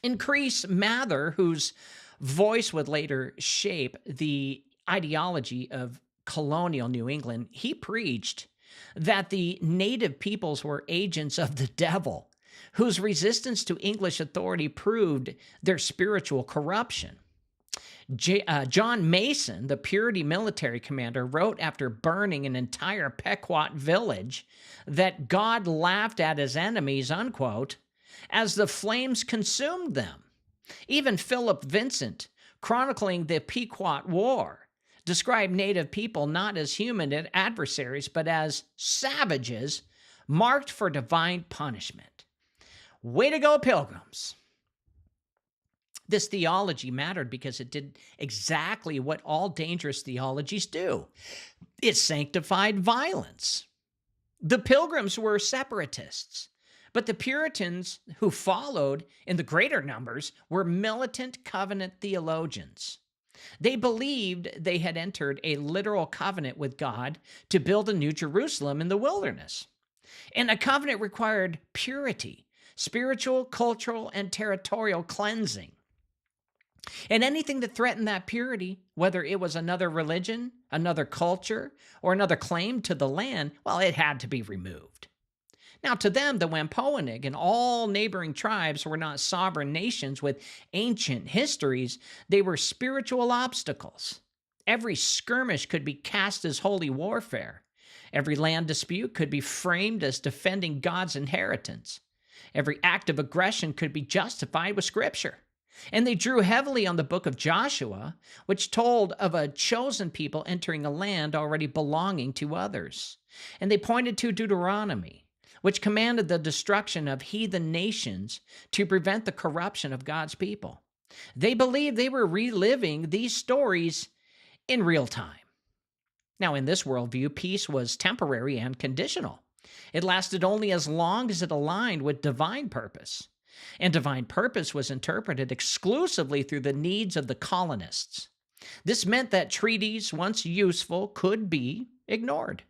Increase Mather, whose voice would later shape the ideology of colonial New England, he preached that the native peoples were agents of the devil, whose resistance to English authority proved their spiritual corruption. John Mason, the Purity military commander, wrote after burning an entire Pequot village that God laughed at his enemies, unquote, as the flames consumed them. Even Philip Vincent, chronicling the Pequot War, described native people not as human adversaries, but as savages marked for divine punishment. Way to go, Pilgrims. This theology mattered because it did exactly what all dangerous theologies do. It sanctified violence. The Pilgrims were separatists, but the Puritans who followed in the greater numbers were militant covenant theologians. They believed they had entered a literal covenant with God to build a new Jerusalem in the wilderness. And a covenant required purity, spiritual, cultural, and territorial cleansing. And anything that threatened that purity, whether it was another religion, another culture, or another claim to the land, well, it had to be removed. Now, to them, the Wampanoag and all neighboring tribes were not sovereign nations with ancient histories. They were spiritual obstacles. Every skirmish could be cast as holy warfare. Every land dispute could be framed as defending God's inheritance. Every act of aggression could be justified with Scripture. And they drew heavily on the book of Joshua, which told of a chosen people entering a land already belonging to others. And they pointed to Deuteronomy, which commanded the destruction of heathen nations to prevent the corruption of God's people. They believed they were reliving these stories in real time. Now, in this worldview, peace was temporary and conditional. It lasted only as long as it aligned with divine purpose. And divine purpose was interpreted exclusively through the needs of the colonists. This meant that treaties, once useful, could be ignored.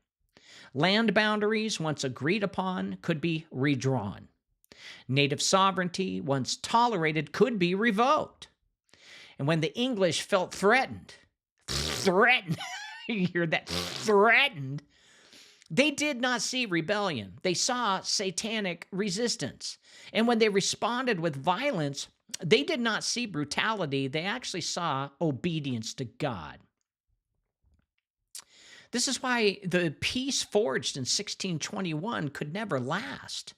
Land boundaries, once agreed upon, could be redrawn. Native sovereignty, once tolerated, could be revoked. And when the English felt threatened, you hear that, threatened, they did not see rebellion. They saw satanic resistance. And when they responded with violence, they did not see brutality. They actually saw obedience to God. This is why the peace forged in 1621 could never last.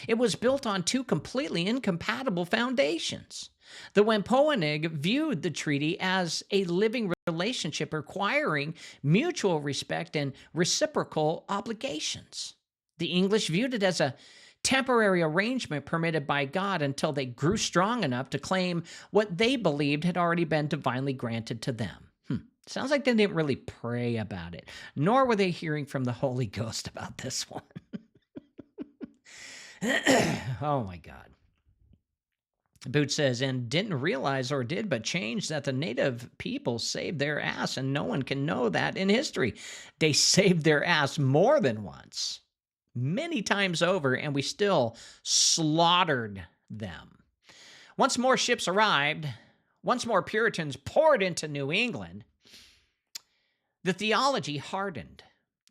It was built on two completely incompatible foundations. The Wampanoag viewed the treaty as a living relationship requiring mutual respect and reciprocal obligations. The English viewed it as a temporary arrangement permitted by God until they grew strong enough to claim what they believed had already been divinely granted to them. Sounds like they didn't really pray about it, nor were they hearing from the Holy Ghost about this one. Oh my God. Boots says, and didn't realize or did but change that the native people saved their ass, and no one can know that in history. They saved their ass more than once, many times over, and we still slaughtered them. Once more ships arrived, once more Puritans poured into New England, the theology hardened.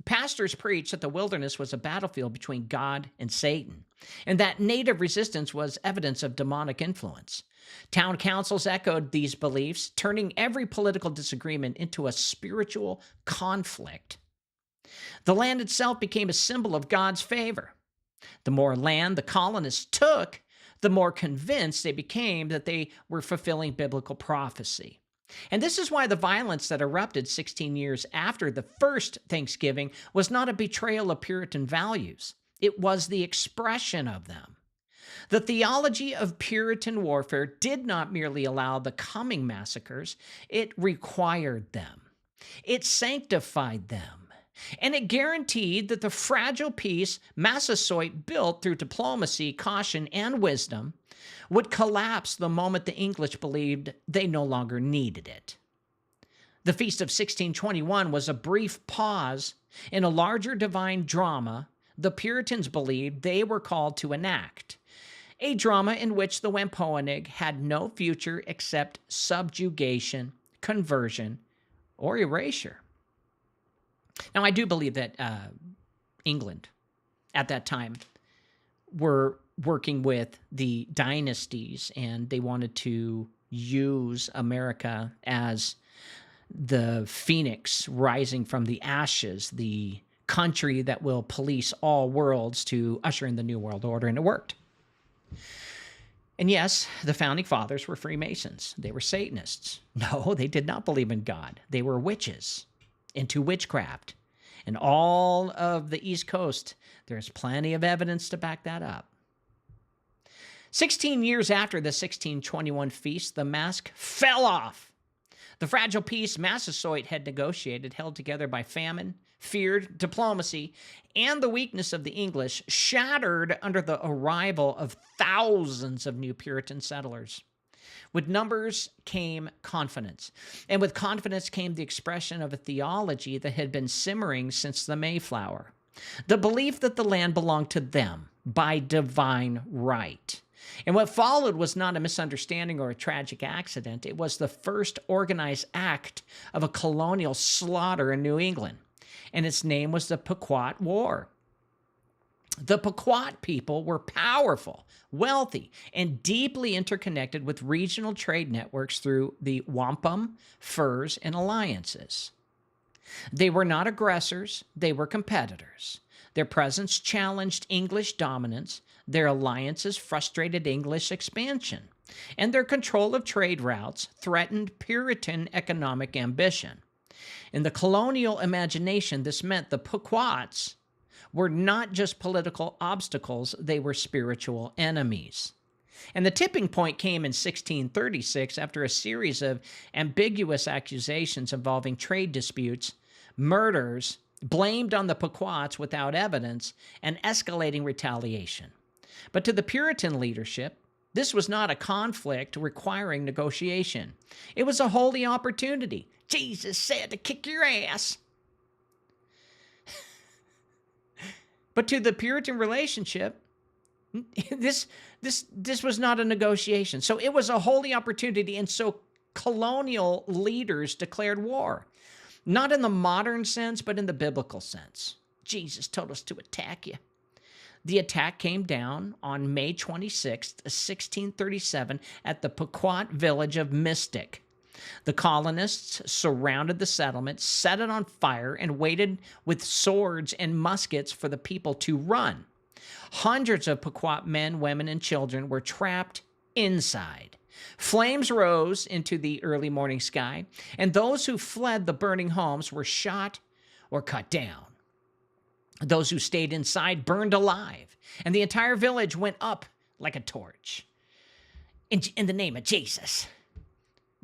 Pastors preached that the wilderness was a battlefield between God and Satan, and that native resistance was evidence of demonic influence. Town councils echoed these beliefs, turning every political disagreement into a spiritual conflict. The land itself became a symbol of God's favor. The more land the colonists took, the more convinced they became that they were fulfilling biblical prophecy. And this is why the violence that erupted 16 years after the first Thanksgiving was not a betrayal of Puritan values. It was the expression of them. The theology of Puritan warfare did not merely allow the coming massacres, it required them. It sanctified them. And it guaranteed that the fragile peace Massasoit built through diplomacy, caution, and wisdom would collapse the moment the English believed they no longer needed it. The Feast of 1621 was a brief pause in a larger divine drama the Puritans believed they were called to enact, a drama in which the Wampanoag had no future except subjugation, conversion, or erasure. Now, I do believe that England at that time were working with the dynasties, and they wanted to use America as the phoenix rising from the ashes, the country that will police all worlds to usher in the New World Order, and it worked. And yes, the founding fathers were Freemasons. They were Satanists. No, they did not believe in God. They were witches into witchcraft. And all of the East Coast, there's plenty of evidence to back that up. 16 years after the 1621 feast, the mask fell off. The fragile peace Massasoit had negotiated, held together by famine, fear, diplomacy, and the weakness of the English, shattered under the arrival of thousands of new Puritan settlers. With numbers came confidence, and with confidence came the expression of a theology that had been simmering since the Mayflower. The belief that the land belonged to them by divine right. And what followed was not a misunderstanding or a tragic accident. It was the first organized act of a colonial slaughter in New England, and its name was the Pequot War. The Pequot people were powerful, wealthy, and deeply interconnected with regional trade networks through the wampum, furs, and alliances. They were not aggressors, they were competitors. Their presence challenged English dominance, their alliances frustrated English expansion, and their control of trade routes threatened Puritan economic ambition. In the colonial imagination, this meant the Pequots were not just political obstacles, they were spiritual enemies. And the tipping point came in 1636 after a series of ambiguous accusations involving trade disputes, murders blamed on the Pequots without evidence, and escalating retaliation. But to the Puritan leadership, this was not a conflict requiring negotiation. It was a holy opportunity. Jesus said to kick your ass. But to the Puritan relationship, this was not a negotiation. So it was a holy opportunity, and so colonial leaders declared war. Not in the modern sense, but in the biblical sense. Jesus told us to attack you. The attack came down on May 26th, 1637, at the Pequot village of Mystic. The colonists surrounded the settlement, set it on fire, and waited with swords and muskets for the people to run. Hundreds of Pequot men, women, and children were trapped inside. Flames rose into the early morning sky, and those who fled the burning homes were shot or cut down. Those who stayed inside burned alive, and the entire village went up like a torch. In the name of Jesus.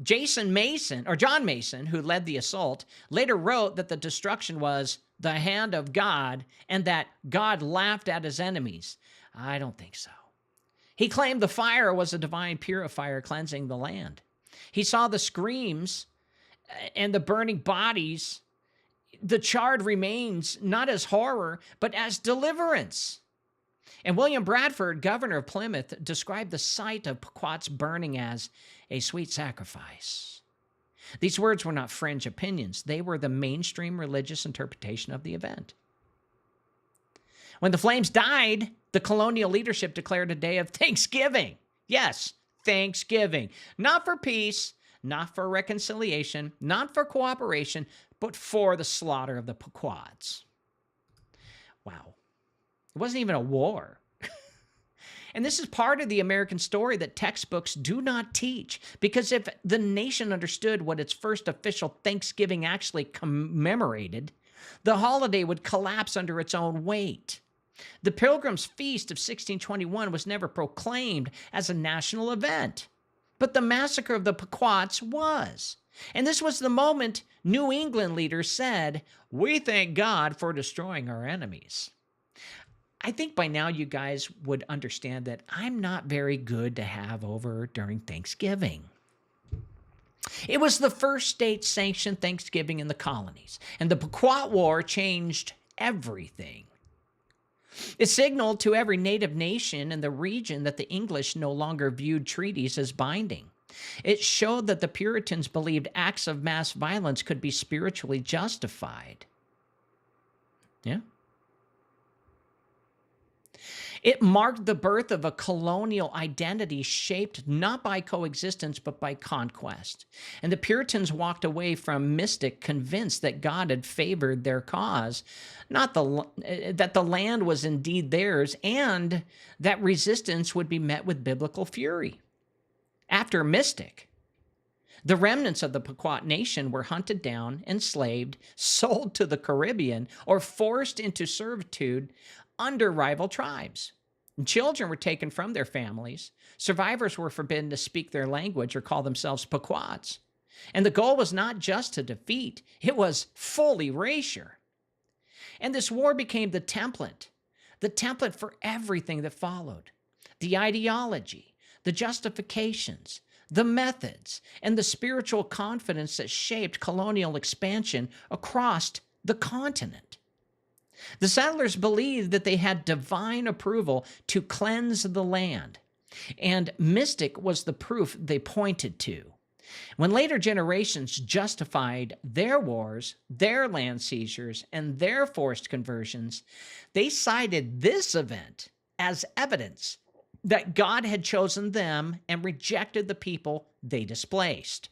John Mason, who led the assault, later wrote that the destruction was the hand of God and that God laughed at his enemies. I don't think so. He claimed the fire was a divine purifier cleansing the land. He saw the screams and the burning bodies, the charred remains, not as horror, but as deliverance. And William Bradford, governor of Plymouth, described the sight of Pequot's burning as a sweet sacrifice. These words were not fringe opinions. They were the mainstream religious interpretation of the event. When the flames died, the colonial leadership declared a day of thanksgiving. Yes, thanksgiving. Not for peace, not for reconciliation, not for cooperation, but for the slaughter of the Pequots. Wow. It wasn't even a war. And this is part of the American story that textbooks do not teach, because if the nation understood what its first official Thanksgiving actually commemorated, the holiday would collapse under its own weight. The Pilgrims' Feast of 1621 was never proclaimed as a national event, but the massacre of the Pequots was. And this was the moment New England leaders said, "We thank God for destroying our enemies." I think by now you guys would understand that I'm not very good to have over during Thanksgiving. It was the first state-sanctioned Thanksgiving in the colonies, and the Pequot War changed everything. It signaled to every native nation in the region that the English no longer viewed treaties as binding. It showed that the Puritans believed acts of mass violence could be spiritually justified. Yeah. It marked the birth of a colonial identity shaped not by coexistence but by conquest. And the Puritans walked away from mystic convinced that God had favored their cause, not that the land was indeed theirs, and that resistance would be met with biblical fury. After Mystic, the remnants of the Pequot Nation were hunted down, enslaved, sold to the Caribbean, or forced into servitude under rival tribes. Children were taken from their families. Survivors were forbidden to speak their language or call themselves Pequots. And the goal was not just to defeat, it was full erasure. And this war became the template for everything that followed. The ideology, the justifications, the methods, and the spiritual confidence that shaped colonial expansion across the continent. The settlers believed that they had divine approval to cleanse the land, and Mystic was the proof they pointed to. When later generations justified their wars, their land seizures, and their forced conversions, they cited this event as evidence that God had chosen them and rejected the people they displaced.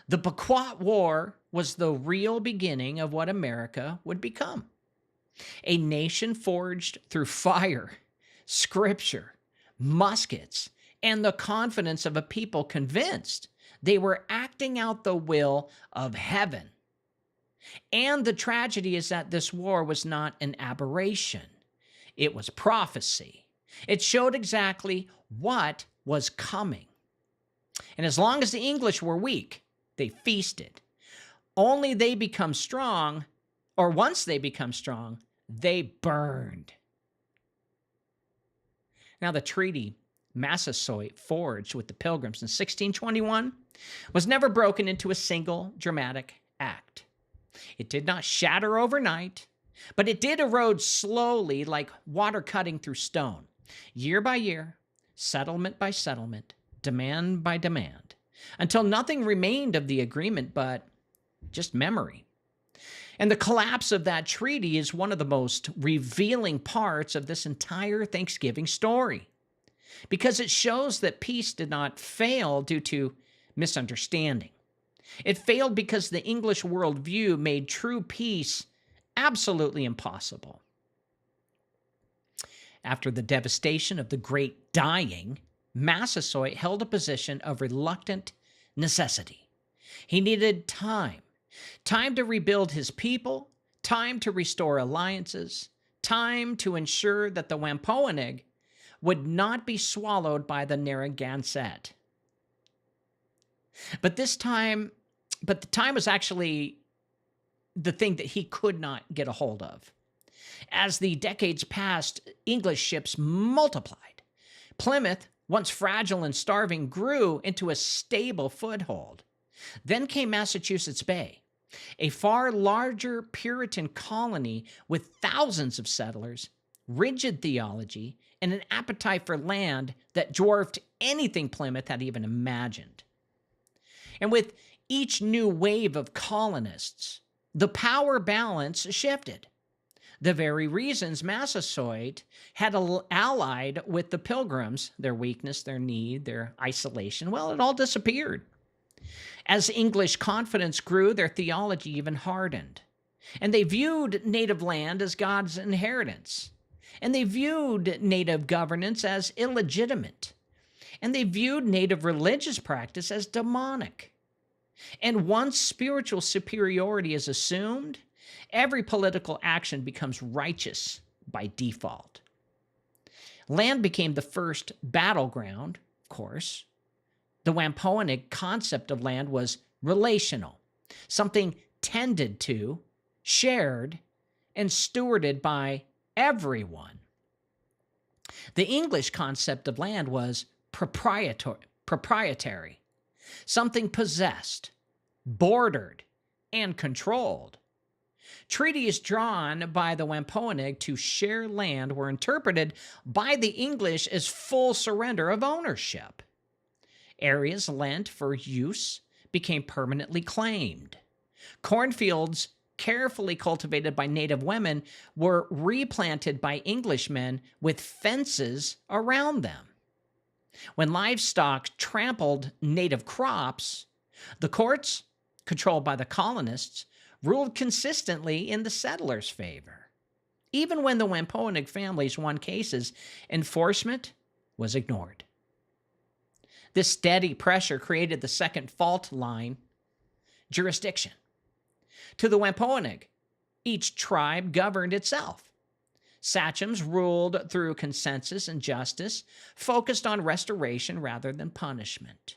The Pequot War was the real beginning of what America would become. A nation forged through fire, scripture, muskets, and the confidence of a people convinced they were acting out the will of heaven. And the tragedy is that this war was not an aberration. It was prophecy. It showed exactly what was coming. And as long as the English were weak, they feasted. Only they become strong, or once they become strong, they burned. Now, the treaty Massasoit forged with the Pilgrims in 1621 was never broken into a single dramatic act. It did not shatter overnight, but it did erode slowly like water cutting through stone, year by year, settlement by settlement, demand by demand, until nothing remained of the agreement but just memory. And the collapse of that treaty is one of the most revealing parts of this entire Thanksgiving story, because it shows that peace did not fail due to misunderstanding. It failed because the English worldview made true peace absolutely impossible. After the devastation of the Great Dying, Massasoit held a position of reluctant necessity. He needed time to rebuild his people, time to restore alliances, time to ensure that the Wampanoag would not be swallowed by the Narragansett. But the time was actually the thing that he could not get a hold of. As the decades passed, English ships multiplied. Plymouth, once fragile and starving, grew into a stable foothold. Then came Massachusetts Bay, a far larger Puritan colony with thousands of settlers, rigid theology, and an appetite for land that dwarfed anything Plymouth had even imagined. And with each new wave of colonists, the power balance shifted. The very reasons Massasoit had allied with the Pilgrims, their weakness, their need, their isolation, well, it all disappeared. As English confidence grew, their theology even hardened. And they viewed native land as God's inheritance. And they viewed native governance as illegitimate. And they viewed native religious practice as demonic. And once spiritual superiority is assumed, every political action becomes righteous by default. Land became the first battleground, of course. The Wampanoag concept of land was relational, something tended to, shared, and stewarded by everyone. The English concept of land was proprietary, something possessed, bordered, and controlled. Treaties drawn by the Wampanoag to share land were interpreted by the English as full surrender of ownership. Areas lent for use became permanently claimed. Cornfields carefully cultivated by native women were replanted by Englishmen with fences around them. When livestock trampled native crops, the courts, controlled by the colonists, ruled consistently in the settlers' favor. Even when the Wampanoag families won cases, enforcement was ignored. This steady pressure created the second fault line, jurisdiction. To the Wampanoag, each tribe governed itself. Sachems ruled through consensus and justice, focused on restoration rather than punishment.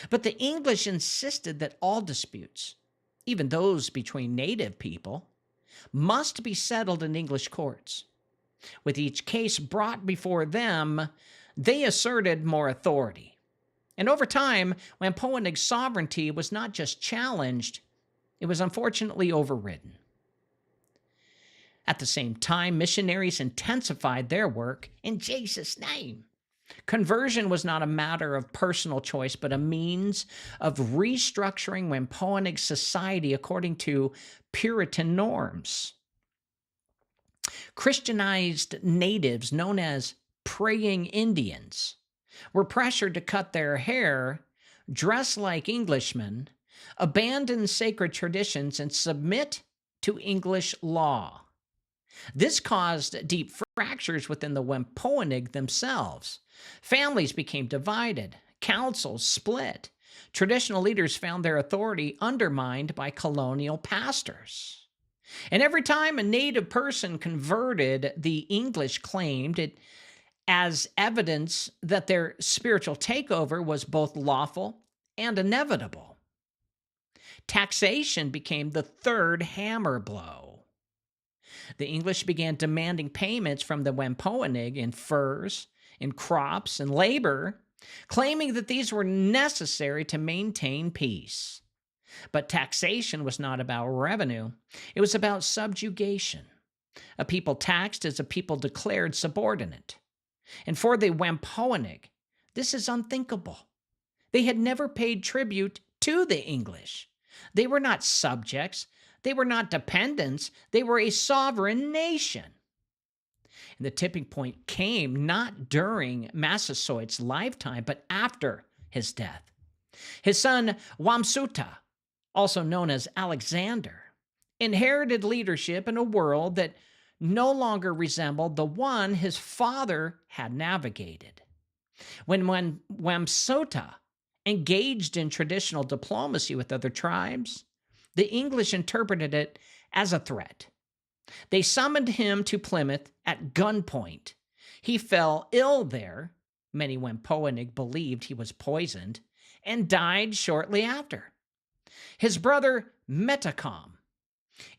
But the English insisted that all disputes, even those between native people, must be settled in English courts. With each case brought before them, they asserted more authority. And over time, Wampanoag sovereignty was not just challenged, it was unfortunately overridden. At the same time, missionaries intensified their work in Jesus' name. Conversion was not a matter of personal choice, but a means of restructuring Wampanoag society according to Puritan norms. Christianized natives, known as praying Indians, were pressured to cut their hair, dress like Englishmen, abandon sacred traditions, and submit to English law. This caused deep fractures within the Wampanoag themselves. Families became divided, councils split. Traditional leaders found their authority undermined by colonial pastors. And every time a native person converted, the English claimed it as evidence that their spiritual takeover was both lawful and inevitable. Taxation became the third hammer blow. The English began demanding payments from the Wampanoag in furs, in crops, and labor, claiming that these were necessary to maintain peace. But taxation was not about revenue. It was about subjugation. A people taxed is a people declared subordinate. And for the Wampanoag, this is unthinkable. They had never paid tribute to the English. They were not subjects. They were not dependents. They were a sovereign nation. And the tipping point came not during Massasoit's lifetime, but after his death. His son, Wamsuta, also known as Alexander, inherited leadership in a world that no longer resembled the one his father had navigated. When Wamsuta engaged in traditional diplomacy with other tribes, the English interpreted it as a threat. They summoned him to Plymouth at gunpoint. He fell ill there. Many Wampanoag believed he was poisoned and died shortly after. His brother Metacom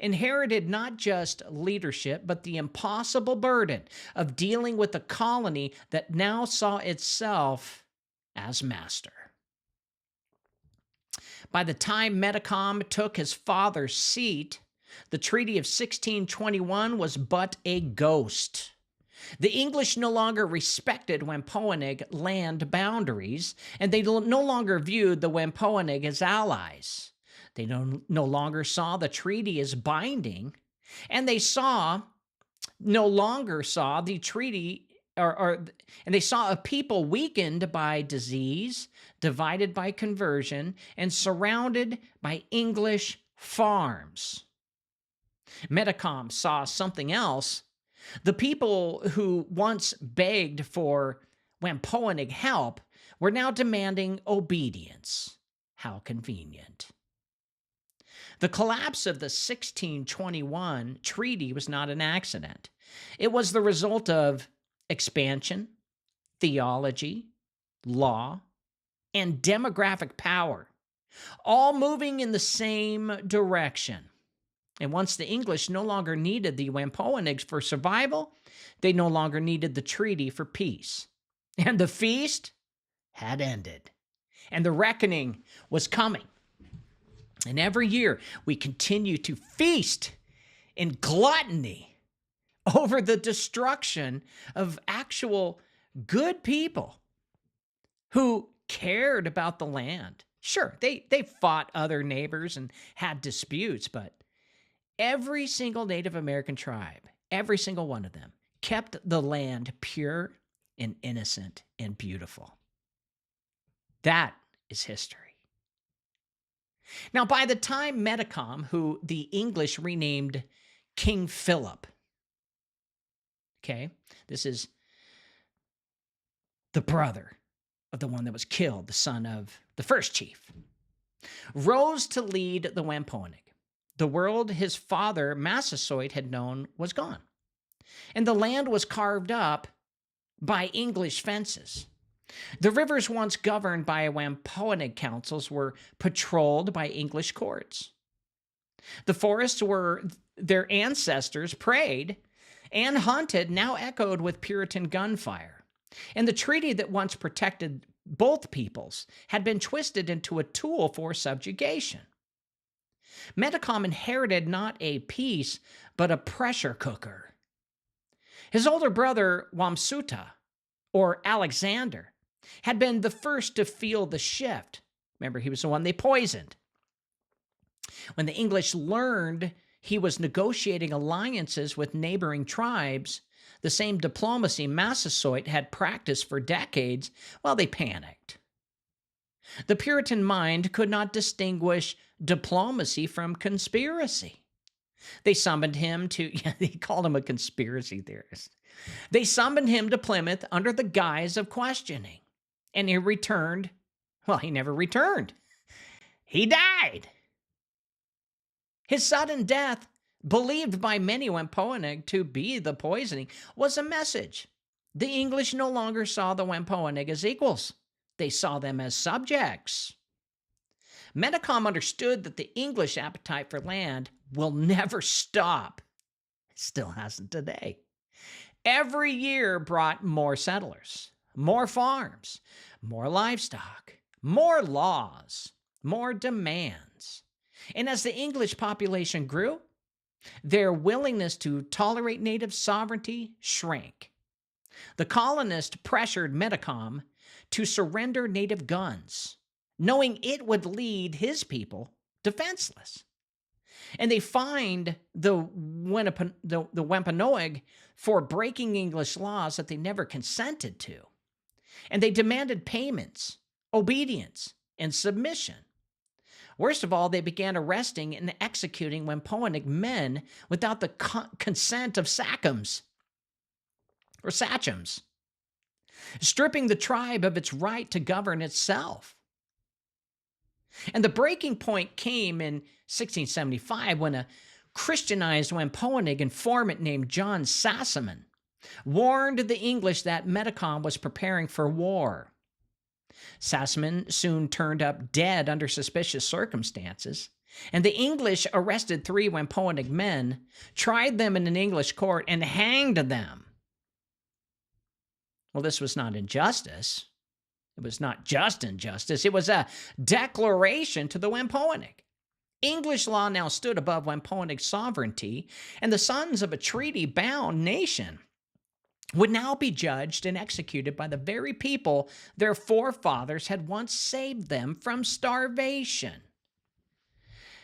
inherited not just leadership, but the impossible burden of dealing with a colony that now saw itself as master. By the time Metacom took his father's seat, the Treaty of 1621 was but a ghost. The English no longer respected Wampanoag land boundaries, and they no longer viewed the Wampanoag as allies. They no longer saw the treaty as binding, and they no longer saw the treaty, and they saw a people weakened by disease, divided by conversion, and surrounded by English farms. Metacom saw something else. The people who once begged for Wampanoag help were now demanding obedience. How convenient. The collapse of the 1621 treaty was not an accident. It was the result of expansion, theology, law, and demographic power, all moving in the same direction. And once the English no longer needed the Wampanoags for survival, they no longer needed the treaty for peace. And the feast had ended. And the reckoning was coming. And every year we continue to feast in gluttony over the destruction of actual good people who cared about the land. Sure, they fought other neighbors and had disputes, but every single Native American tribe, every single one of them, kept the land pure and innocent and beautiful. That is history. Now, by the time Metacom, who the English renamed King Philip, okay, this is the brother of the one that was killed, the son of the first chief, rose to lead the Wampanoag. The world his father, Massasoit, had known was gone, and the land was carved up by English fences. The rivers once governed by Wampanoag councils were patrolled by English courts. The forests where their ancestors prayed and hunted now echoed with Puritan gunfire. And the treaty that once protected both peoples had been twisted into a tool for subjugation. Metacom inherited not a peace, but a pressure cooker. His older brother, Wamsuta, or Alexander, had been the first to feel the shift. Remember, he was the one they poisoned. When the English learned he was negotiating alliances with neighboring tribes, the same diplomacy Massasoit had practiced for decades, well, they panicked. The Puritan mind could not distinguish diplomacy from conspiracy. They summoned him to, they called him a conspiracy theorist. They summoned him to Plymouth under the guise of questioning. And he returned. Well, he never returned. He died. His sudden death, believed by many Wampanoag to be the poisoning, was a message. The English no longer saw the Wampanoag as equals. They saw them as subjects. Metacom understood that the English appetite for land will never stop. It still hasn't today. Every year brought more settlers, more farms, more livestock, more laws, more demands. And as the English population grew, their willingness to tolerate native sovereignty shrank. The colonists pressured Metacom to surrender native guns, knowing it would lead his people defenseless. And they fined the Wampanoag for breaking English laws that they never consented to. And they demanded payments, obedience, and submission. Worst of all, they began arresting and executing Wampanoag men without the consent of sachems, stripping the tribe of its right to govern itself. And the breaking point came in 1675 when a Christianized Wampanoag informant named John Sassaman warned the English that Metacom was preparing for war. Sassaman soon turned up dead under suspicious circumstances, And the English arrested 3 Wampanoag men, tried them in an English court, and hanged them. Well, this was not injustice. It was not just injustice. It was a declaration to the Wampanoag. English law now stood above Wampanoag sovereignty, and the sons of a treaty-bound nation would now be judged and executed by the very people their forefathers had once saved them from starvation.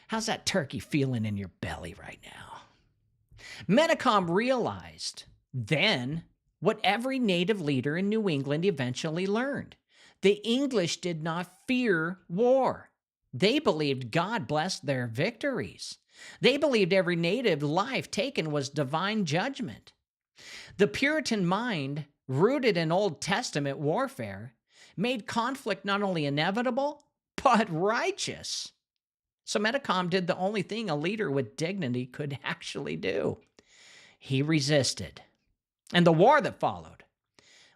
How's that turkey feeling in your belly right now? Metacom realized then what every native leader in New England eventually learned. The English did not fear war. They believed God blessed their victories. They believed every native life taken was divine judgment. The Puritan mind, rooted in Old Testament warfare, made conflict not only inevitable, but righteous. So Metacom did the only thing a leader with dignity could actually do. He resisted. And the war that followed,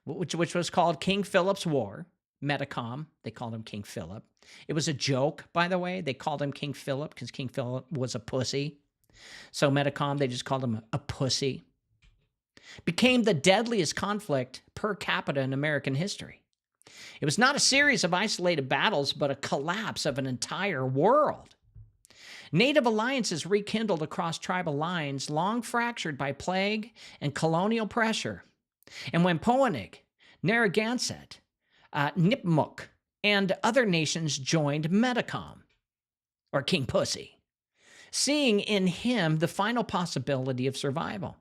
which was called King Philip's War, Metacom, they called him King Philip. It was a joke, by the way. They called him King Philip because King Philip was a pussy. So Metacom, they just called him a pussy. Became the deadliest conflict per capita in American history. It was not a series of isolated battles, but a collapse of an entire world. Native alliances rekindled across tribal lines, long fractured by plague and colonial pressure. And Wampanoag, Narragansett, Nipmuc, and other nations joined Metacom, or King Pussy, seeing in him the final possibility of survival.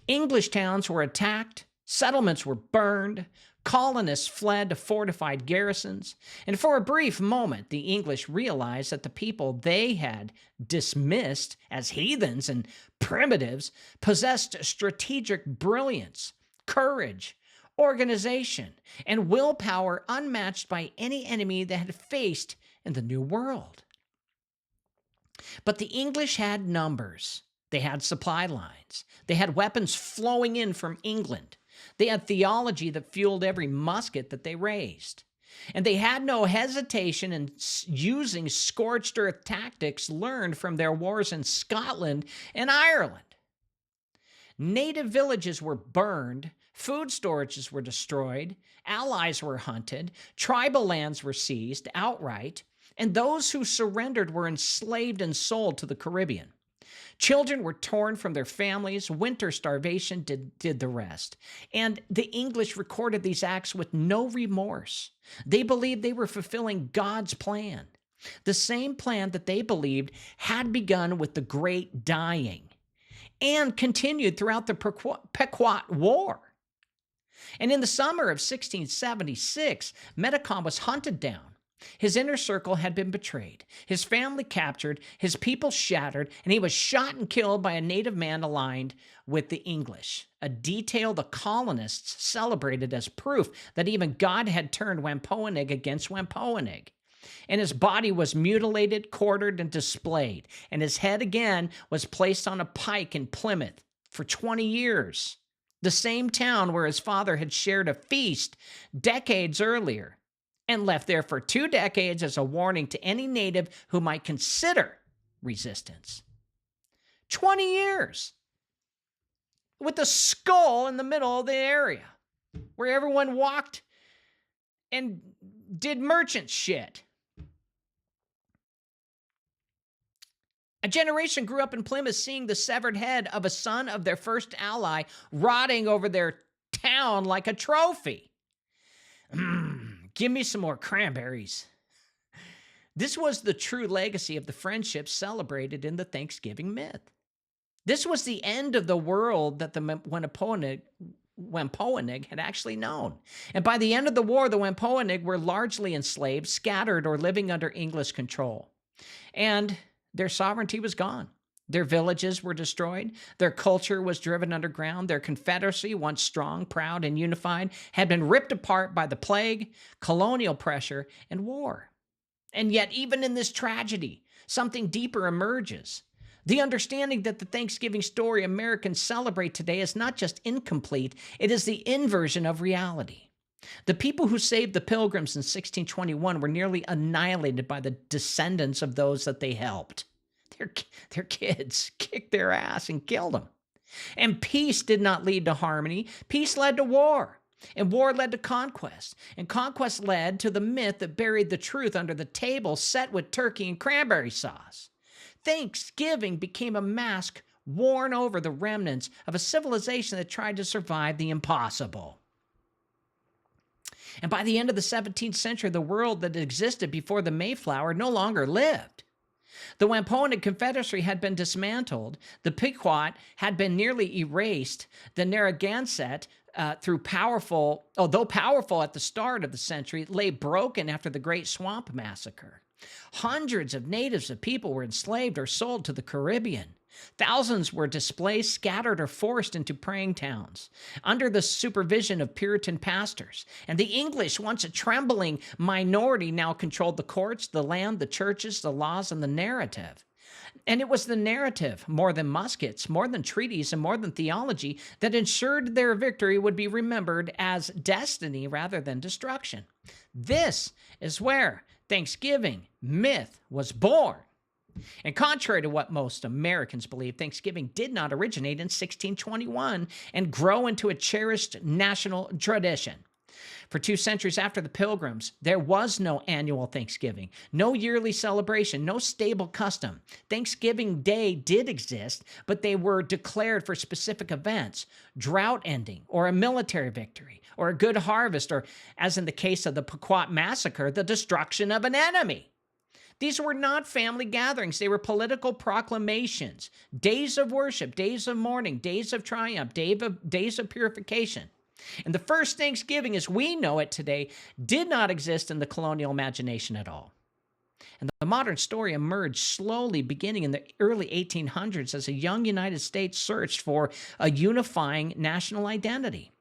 English towns were attacked, settlements were burned, colonists fled to fortified garrisons, and for a brief moment the English realized that the people they had dismissed as heathens and primitives possessed strategic brilliance, courage, organization, and willpower unmatched by any enemy that had faced in the New World. But the English had numbers. They had supply lines. They had weapons flowing in from England. They had theology that fueled every musket that they raised. And they had no hesitation in using scorched earth tactics learned from their wars in Scotland and Ireland. Native villages were burned, food storages were destroyed, allies were hunted, tribal lands were seized outright, and those who surrendered were enslaved and sold to the Caribbean. Children were torn from their families. Winter starvation did the rest. And the English recorded these acts with no remorse. They believed they were fulfilling God's plan, the same plan that they believed had begun with the Great Dying and continued throughout the Pequot War. And in the summer of 1676, Metacom was hunted down. His inner circle had been betrayed, his family captured, his people shattered, and he was shot and killed by a native man aligned with the English, a detail the colonists celebrated as proof that even God had turned Wampanoag against Wampanoag. And his body was mutilated, quartered, and displayed, and his head again was placed on a pike in Plymouth for 20 years, the same town where his father had shared a feast decades earlier, and left there for 2 decades as a warning to any native who might consider resistance. 20 years with a skull in the middle of the area where everyone walked and did merchant shit. A generation grew up in Plymouth seeing the severed head of a son of their first ally rotting over their town like a trophy. Give me some more cranberries. This was the true legacy of the friendship celebrated in the Thanksgiving myth. This was the end of the world that the Wampanoag had actually known. And by the end of the war, the Wampanoag were largely enslaved, scattered, or living under English control. And their sovereignty was gone. Their villages were destroyed. Their culture was driven underground. Their confederacy, once strong, proud, and unified, had been ripped apart by the plague, colonial pressure, and war. And yet, even in this tragedy, something deeper emerges. The understanding that the Thanksgiving story Americans celebrate today is not just incomplete, it is the inversion of reality. The people who saved the Pilgrims in 1621 were nearly annihilated by the descendants of those that they helped. Their kids kicked their ass and killed them. And peace did not lead to harmony. Peace led to war. And war led to conquest. And conquest led to the myth that buried the truth under the table set with turkey and cranberry sauce. Thanksgiving became a mask worn over the remnants of a civilization that tried to survive the impossible. And by the end of the 17th century, the world that existed before the Mayflower no longer lived. The Wampanoag Confederacy had been dismantled. The Pequot had been nearly erased. The Narragansett, although powerful at the start of the century, lay broken after the Great Swamp Massacre. Hundreds of natives of people were enslaved or sold to the Caribbean. Thousands were displaced, scattered, or forced into praying towns under the supervision of Puritan pastors. And the English, once a trembling minority, now controlled the courts, the land, the churches, the laws, and the narrative. And it was the narrative, more than muskets, more than treaties, and more than theology, that ensured their victory would be remembered as destiny rather than destruction. This is where Thanksgiving myth was born. And contrary to what most Americans believe, Thanksgiving did not originate in 1621 and grow into a cherished national tradition. For 2 centuries after the Pilgrims, there was no annual Thanksgiving, no yearly celebration, no stable custom. Thanksgiving Day did exist, but they were declared for specific events, drought ending, or a military victory, or a good harvest, or, as in the case of the Pequot Massacre, the destruction of an enemy. These were not family gatherings. They were political proclamations, days of worship, days of mourning, days of triumph, days of purification. And the first Thanksgiving, as we know it today, did not exist in the colonial imagination at all. And the modern story emerged slowly beginning in the early 1800s as a young United States searched for a unifying national identity.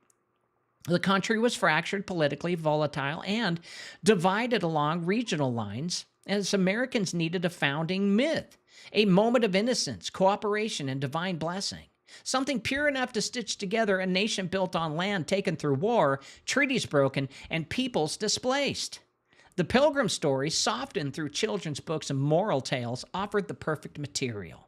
The country was fractured, politically volatile, and divided along regional lines, as Americans needed a founding myth, a moment of innocence, cooperation, and divine blessing. Something pure enough to stitch together a nation built on land taken through war, treaties broken, and peoples displaced. The Pilgrim story, softened through children's books and moral tales, offered the perfect material.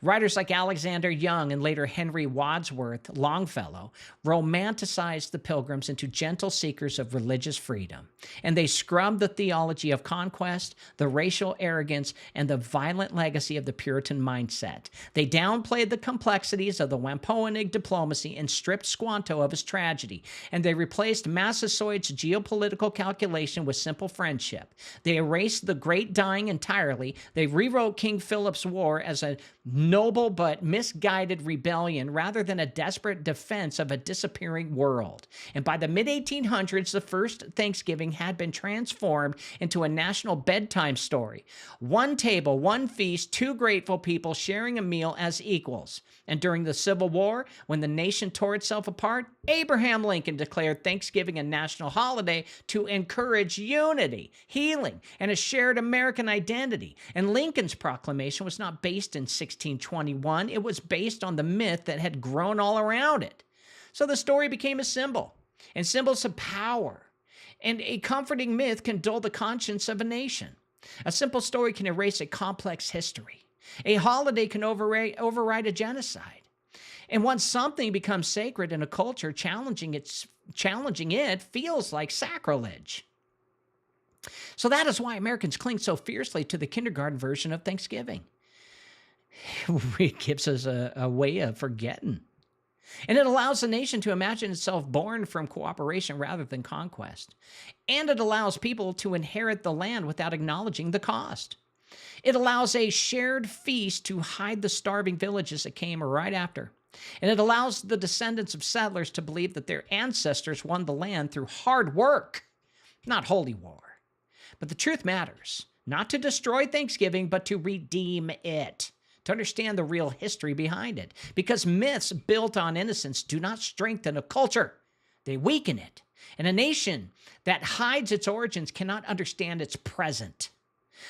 Writers like Alexander Young and later Henry Wadsworth Longfellow romanticized the Pilgrims into gentle seekers of religious freedom, and they scrubbed the theology of conquest, the racial arrogance, and the violent legacy of the Puritan mindset. They downplayed the complexities of the Wampanoag diplomacy and stripped Squanto of his tragedy, and they replaced Massasoit's geopolitical calculation with simple friendship. They erased the Great Dying entirely. They rewrote King Philip's War as a noble but misguided rebellion rather than a desperate defense of a disappearing world. And by the mid-1800s, the first Thanksgiving had been transformed into a national bedtime story. One table, one feast, 2 grateful people sharing a meal as equals. And during the Civil War, when the nation tore itself apart, Abraham Lincoln declared Thanksgiving a national holiday to encourage unity, healing, and a shared American identity. And Lincoln's proclamation was not based in 1621. It was based on the myth that had grown all around it. So the story became a symbol, and symbols of power. And a comforting myth can dull the conscience of a nation. A simple story can erase a complex history. A holiday can override a genocide. And once something becomes sacred in a culture, challenging it feels like sacrilege. So that is why Americans cling so fiercely to the kindergarten version of Thanksgiving. It gives us a way of forgetting. And it allows the nation to imagine itself born from cooperation rather than conquest. And it allows people to inherit the land without acknowledging the cost. It allows a shared feast to hide the starving villages that came right after. And it allows the descendants of settlers to believe that their ancestors won the land through hard work, not holy war. But the truth matters, not to destroy Thanksgiving, but to redeem it, to understand the real history behind it. Because myths built on innocence do not strengthen a culture, they weaken it. And a nation that hides its origins cannot understand its present.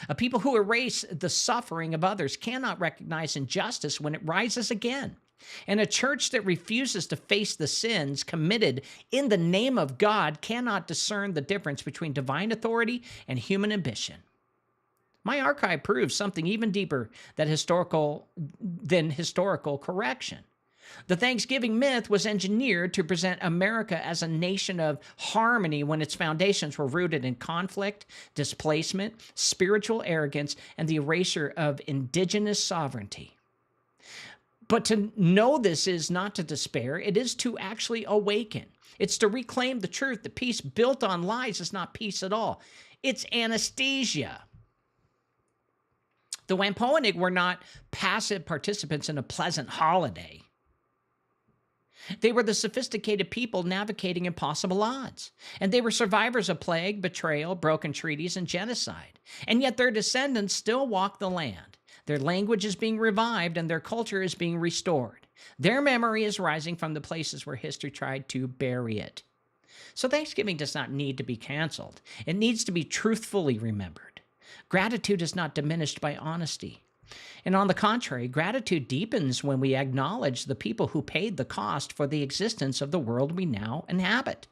A people who erase the suffering of others cannot recognize injustice when it rises again. And a church that refuses to face the sins committed in the name of God cannot discern the difference between divine authority and human ambition. My archive proves something even deeper than historical correction. The Thanksgiving myth was engineered to present America as a nation of harmony when its foundations were rooted in conflict, displacement, spiritual arrogance, and the erasure of indigenous sovereignty. But to know this is not to despair, it is to actually awaken. It's to reclaim the truth that peace built on lies is not peace at all. It's anesthesia. The Wampanoag were not passive participants in a pleasant holiday. They were the sophisticated people navigating impossible odds. And they were survivors of plague, betrayal, broken treaties, and genocide. And yet their descendants still walk the land. Their language is being revived and their culture is being restored. Their memory is rising from the places where history tried to bury it. So Thanksgiving does not need to be canceled. It needs to be truthfully remembered. Gratitude is not diminished by honesty. And on the contrary, gratitude deepens when we acknowledge the people who paid the cost for the existence of the world we now inhabit.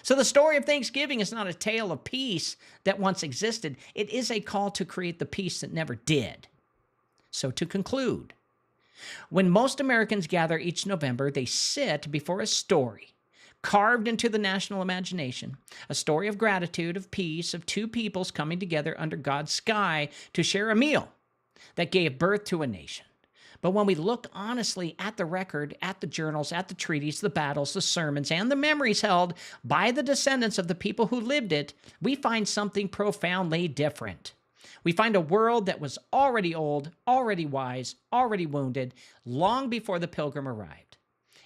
So the story of Thanksgiving is not a tale of peace that once existed. It is a call to create the peace that never did. So to conclude, when most Americans gather each November, they sit before a story carved into the national imagination, a story of gratitude, of peace, of two peoples coming together under God's sky to share a meal that gave birth to a nation. But when we look honestly at the record, at the journals, at the treaties, the battles, the sermons, and the memories held by the descendants of the people who lived it, we find something profoundly different. We find a world that was already old, already wise, already wounded, long before the Pilgrim arrived.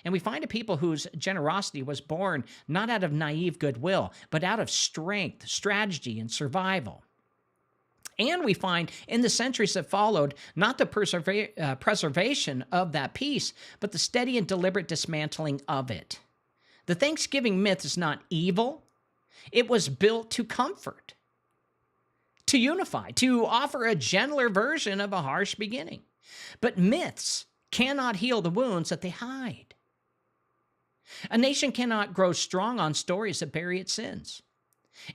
And we find a people whose generosity was born not out of naive goodwill, but out of strength, strategy, and survival. And we find in the centuries that followed, not the preservation of that peace, but the steady and deliberate dismantling of it. The Thanksgiving myth is not evil. It was built to comfort, to unify, to offer a gentler version of a harsh beginning. But myths cannot heal the wounds that they hide. A nation cannot grow strong on stories that bury its sins.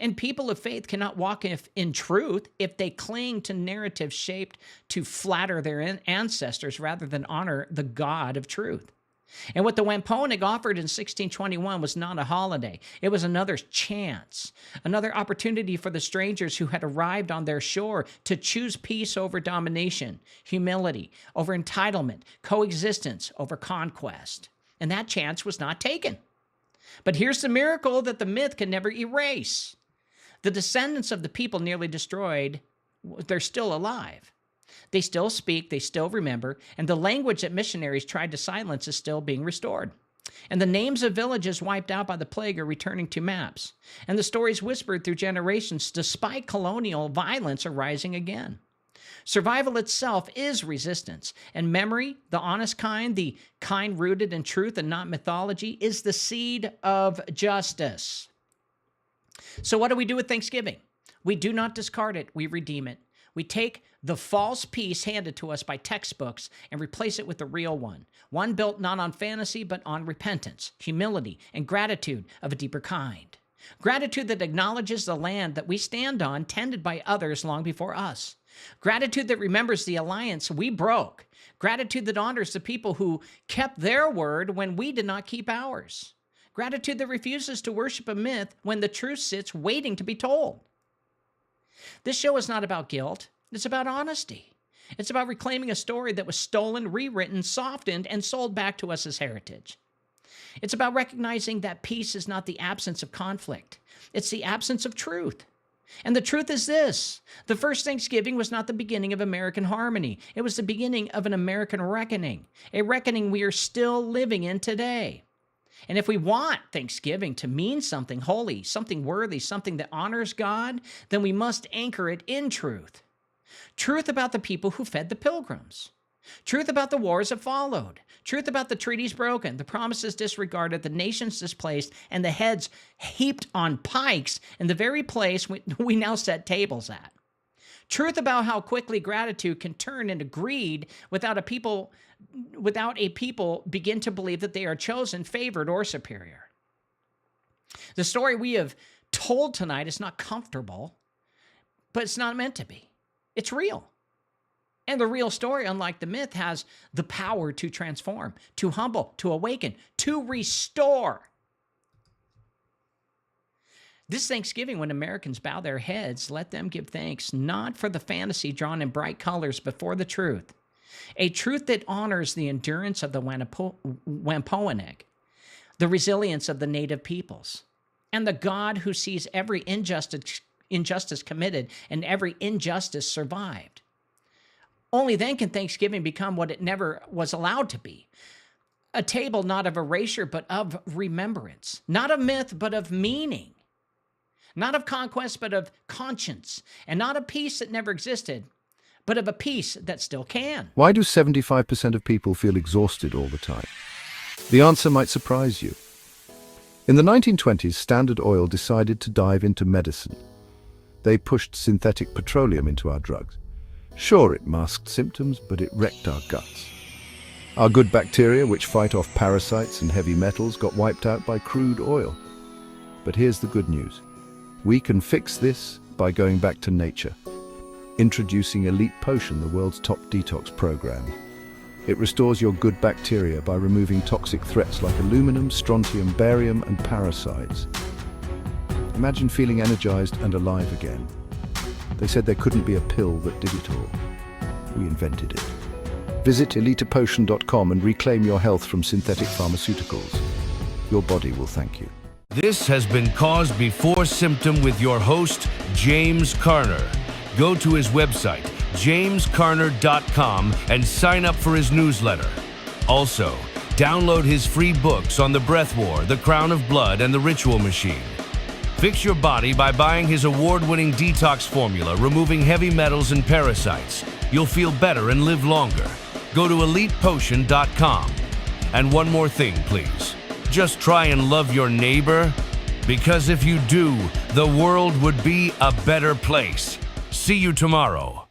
And people of faith cannot walk in truth if they cling to narratives shaped to flatter their ancestors rather than honor the God of truth. And what the Wampanoag offered in 1621 was not a holiday. It was another chance, another opportunity for the strangers who had arrived on their shore to choose peace over domination, humility over entitlement, coexistence over conquest. And that chance was not taken. But here's the miracle that the myth can never erase. The descendants of the people nearly destroyed, they're still alive. They still speak, they still remember, and the language that missionaries tried to silence is still being restored. And the names of villages wiped out by the plague are returning to maps. And the stories whispered through generations, despite colonial violence, are rising again. Survival itself is resistance, and memory, the honest kind, the kind rooted in truth and not mythology, is the seed of justice. So what do we do with Thanksgiving? We do not discard it, we redeem it. We take the false peace handed to us by textbooks and replace it with the real one built not on fantasy but on repentance, humility, and gratitude of a deeper kind. Gratitude that acknowledges the land that we stand on, tended by others long before us. Gratitude that remembers the alliance we broke. Gratitude that honors the people who kept their word when we did not keep ours. Gratitude that refuses to worship a myth when the truth sits waiting to be told. This show is not about guilt. It's about honesty. It's about reclaiming a story that was stolen, rewritten, softened, and sold back to us as heritage. It's about recognizing that peace is not the absence of conflict. It's the absence of truth. And the truth is this: the first Thanksgiving was not the beginning of American harmony. It was the beginning of an American reckoning, a reckoning we are still living in today. And if we want Thanksgiving to mean something holy, something worthy, something that honors God, then we must anchor it in truth. Truth about the people who fed the Pilgrims. Truth about the wars that followed. Truth about the treaties broken, the promises disregarded, the nations displaced, and the heads heaped on pikes in the very place we now set tables at. Truth about how quickly gratitude can turn into greed without a people begin to believe that they are chosen, favored, or superior. The story we have told tonight is not comfortable, but it's not meant to be. It's real. And the real story, unlike the myth, has the power to transform, to humble, to awaken, to restore. This Thanksgiving, when Americans bow their heads, let them give thanks not for the fantasy drawn in bright colors, but for the truth. A truth that honors the endurance of the Wampanoag, the resilience of the native peoples, and the God who sees every injustice committed and every injustice survived. Only then can Thanksgiving become what it never was allowed to be. A table not of erasure, but of remembrance. Not of myth, but of meaning. Not of conquest, but of conscience. And not a peace that never existed, but of a peace that still can. Why do 75% of people feel exhausted all the time? The answer might surprise you. In the 1920s, Standard Oil decided to dive into medicine. They pushed synthetic petroleum into our drugs. Sure, it masked symptoms, but it wrecked our guts. Our good bacteria, which fight off parasites and heavy metals, got wiped out by crude oil. But here's the good news. We can fix this by going back to nature. Introducing Elite Potion, the world's top detox program. It restores your good bacteria by removing toxic threats like aluminum, strontium, barium, and parasites. Imagine feeling energized and alive again. They said there couldn't be a pill that did it all. We invented it. Visit elitepotion.com and reclaim your health from synthetic pharmaceuticals. Your body will thank you. This has been Cause Before Symptom with your host, James Carner. Go to his website, jamescarner.com, and sign up for his newsletter. Also, download his free books on the breath war, the crown of blood, and the ritual machine. Fix your body by buying his award-winning detox formula, removing heavy metals and parasites. You'll feel better and live longer. Go to elitepotion.com. And one more thing, please. Just try and love your neighbor, because if you do, the world would be a better place. See you tomorrow.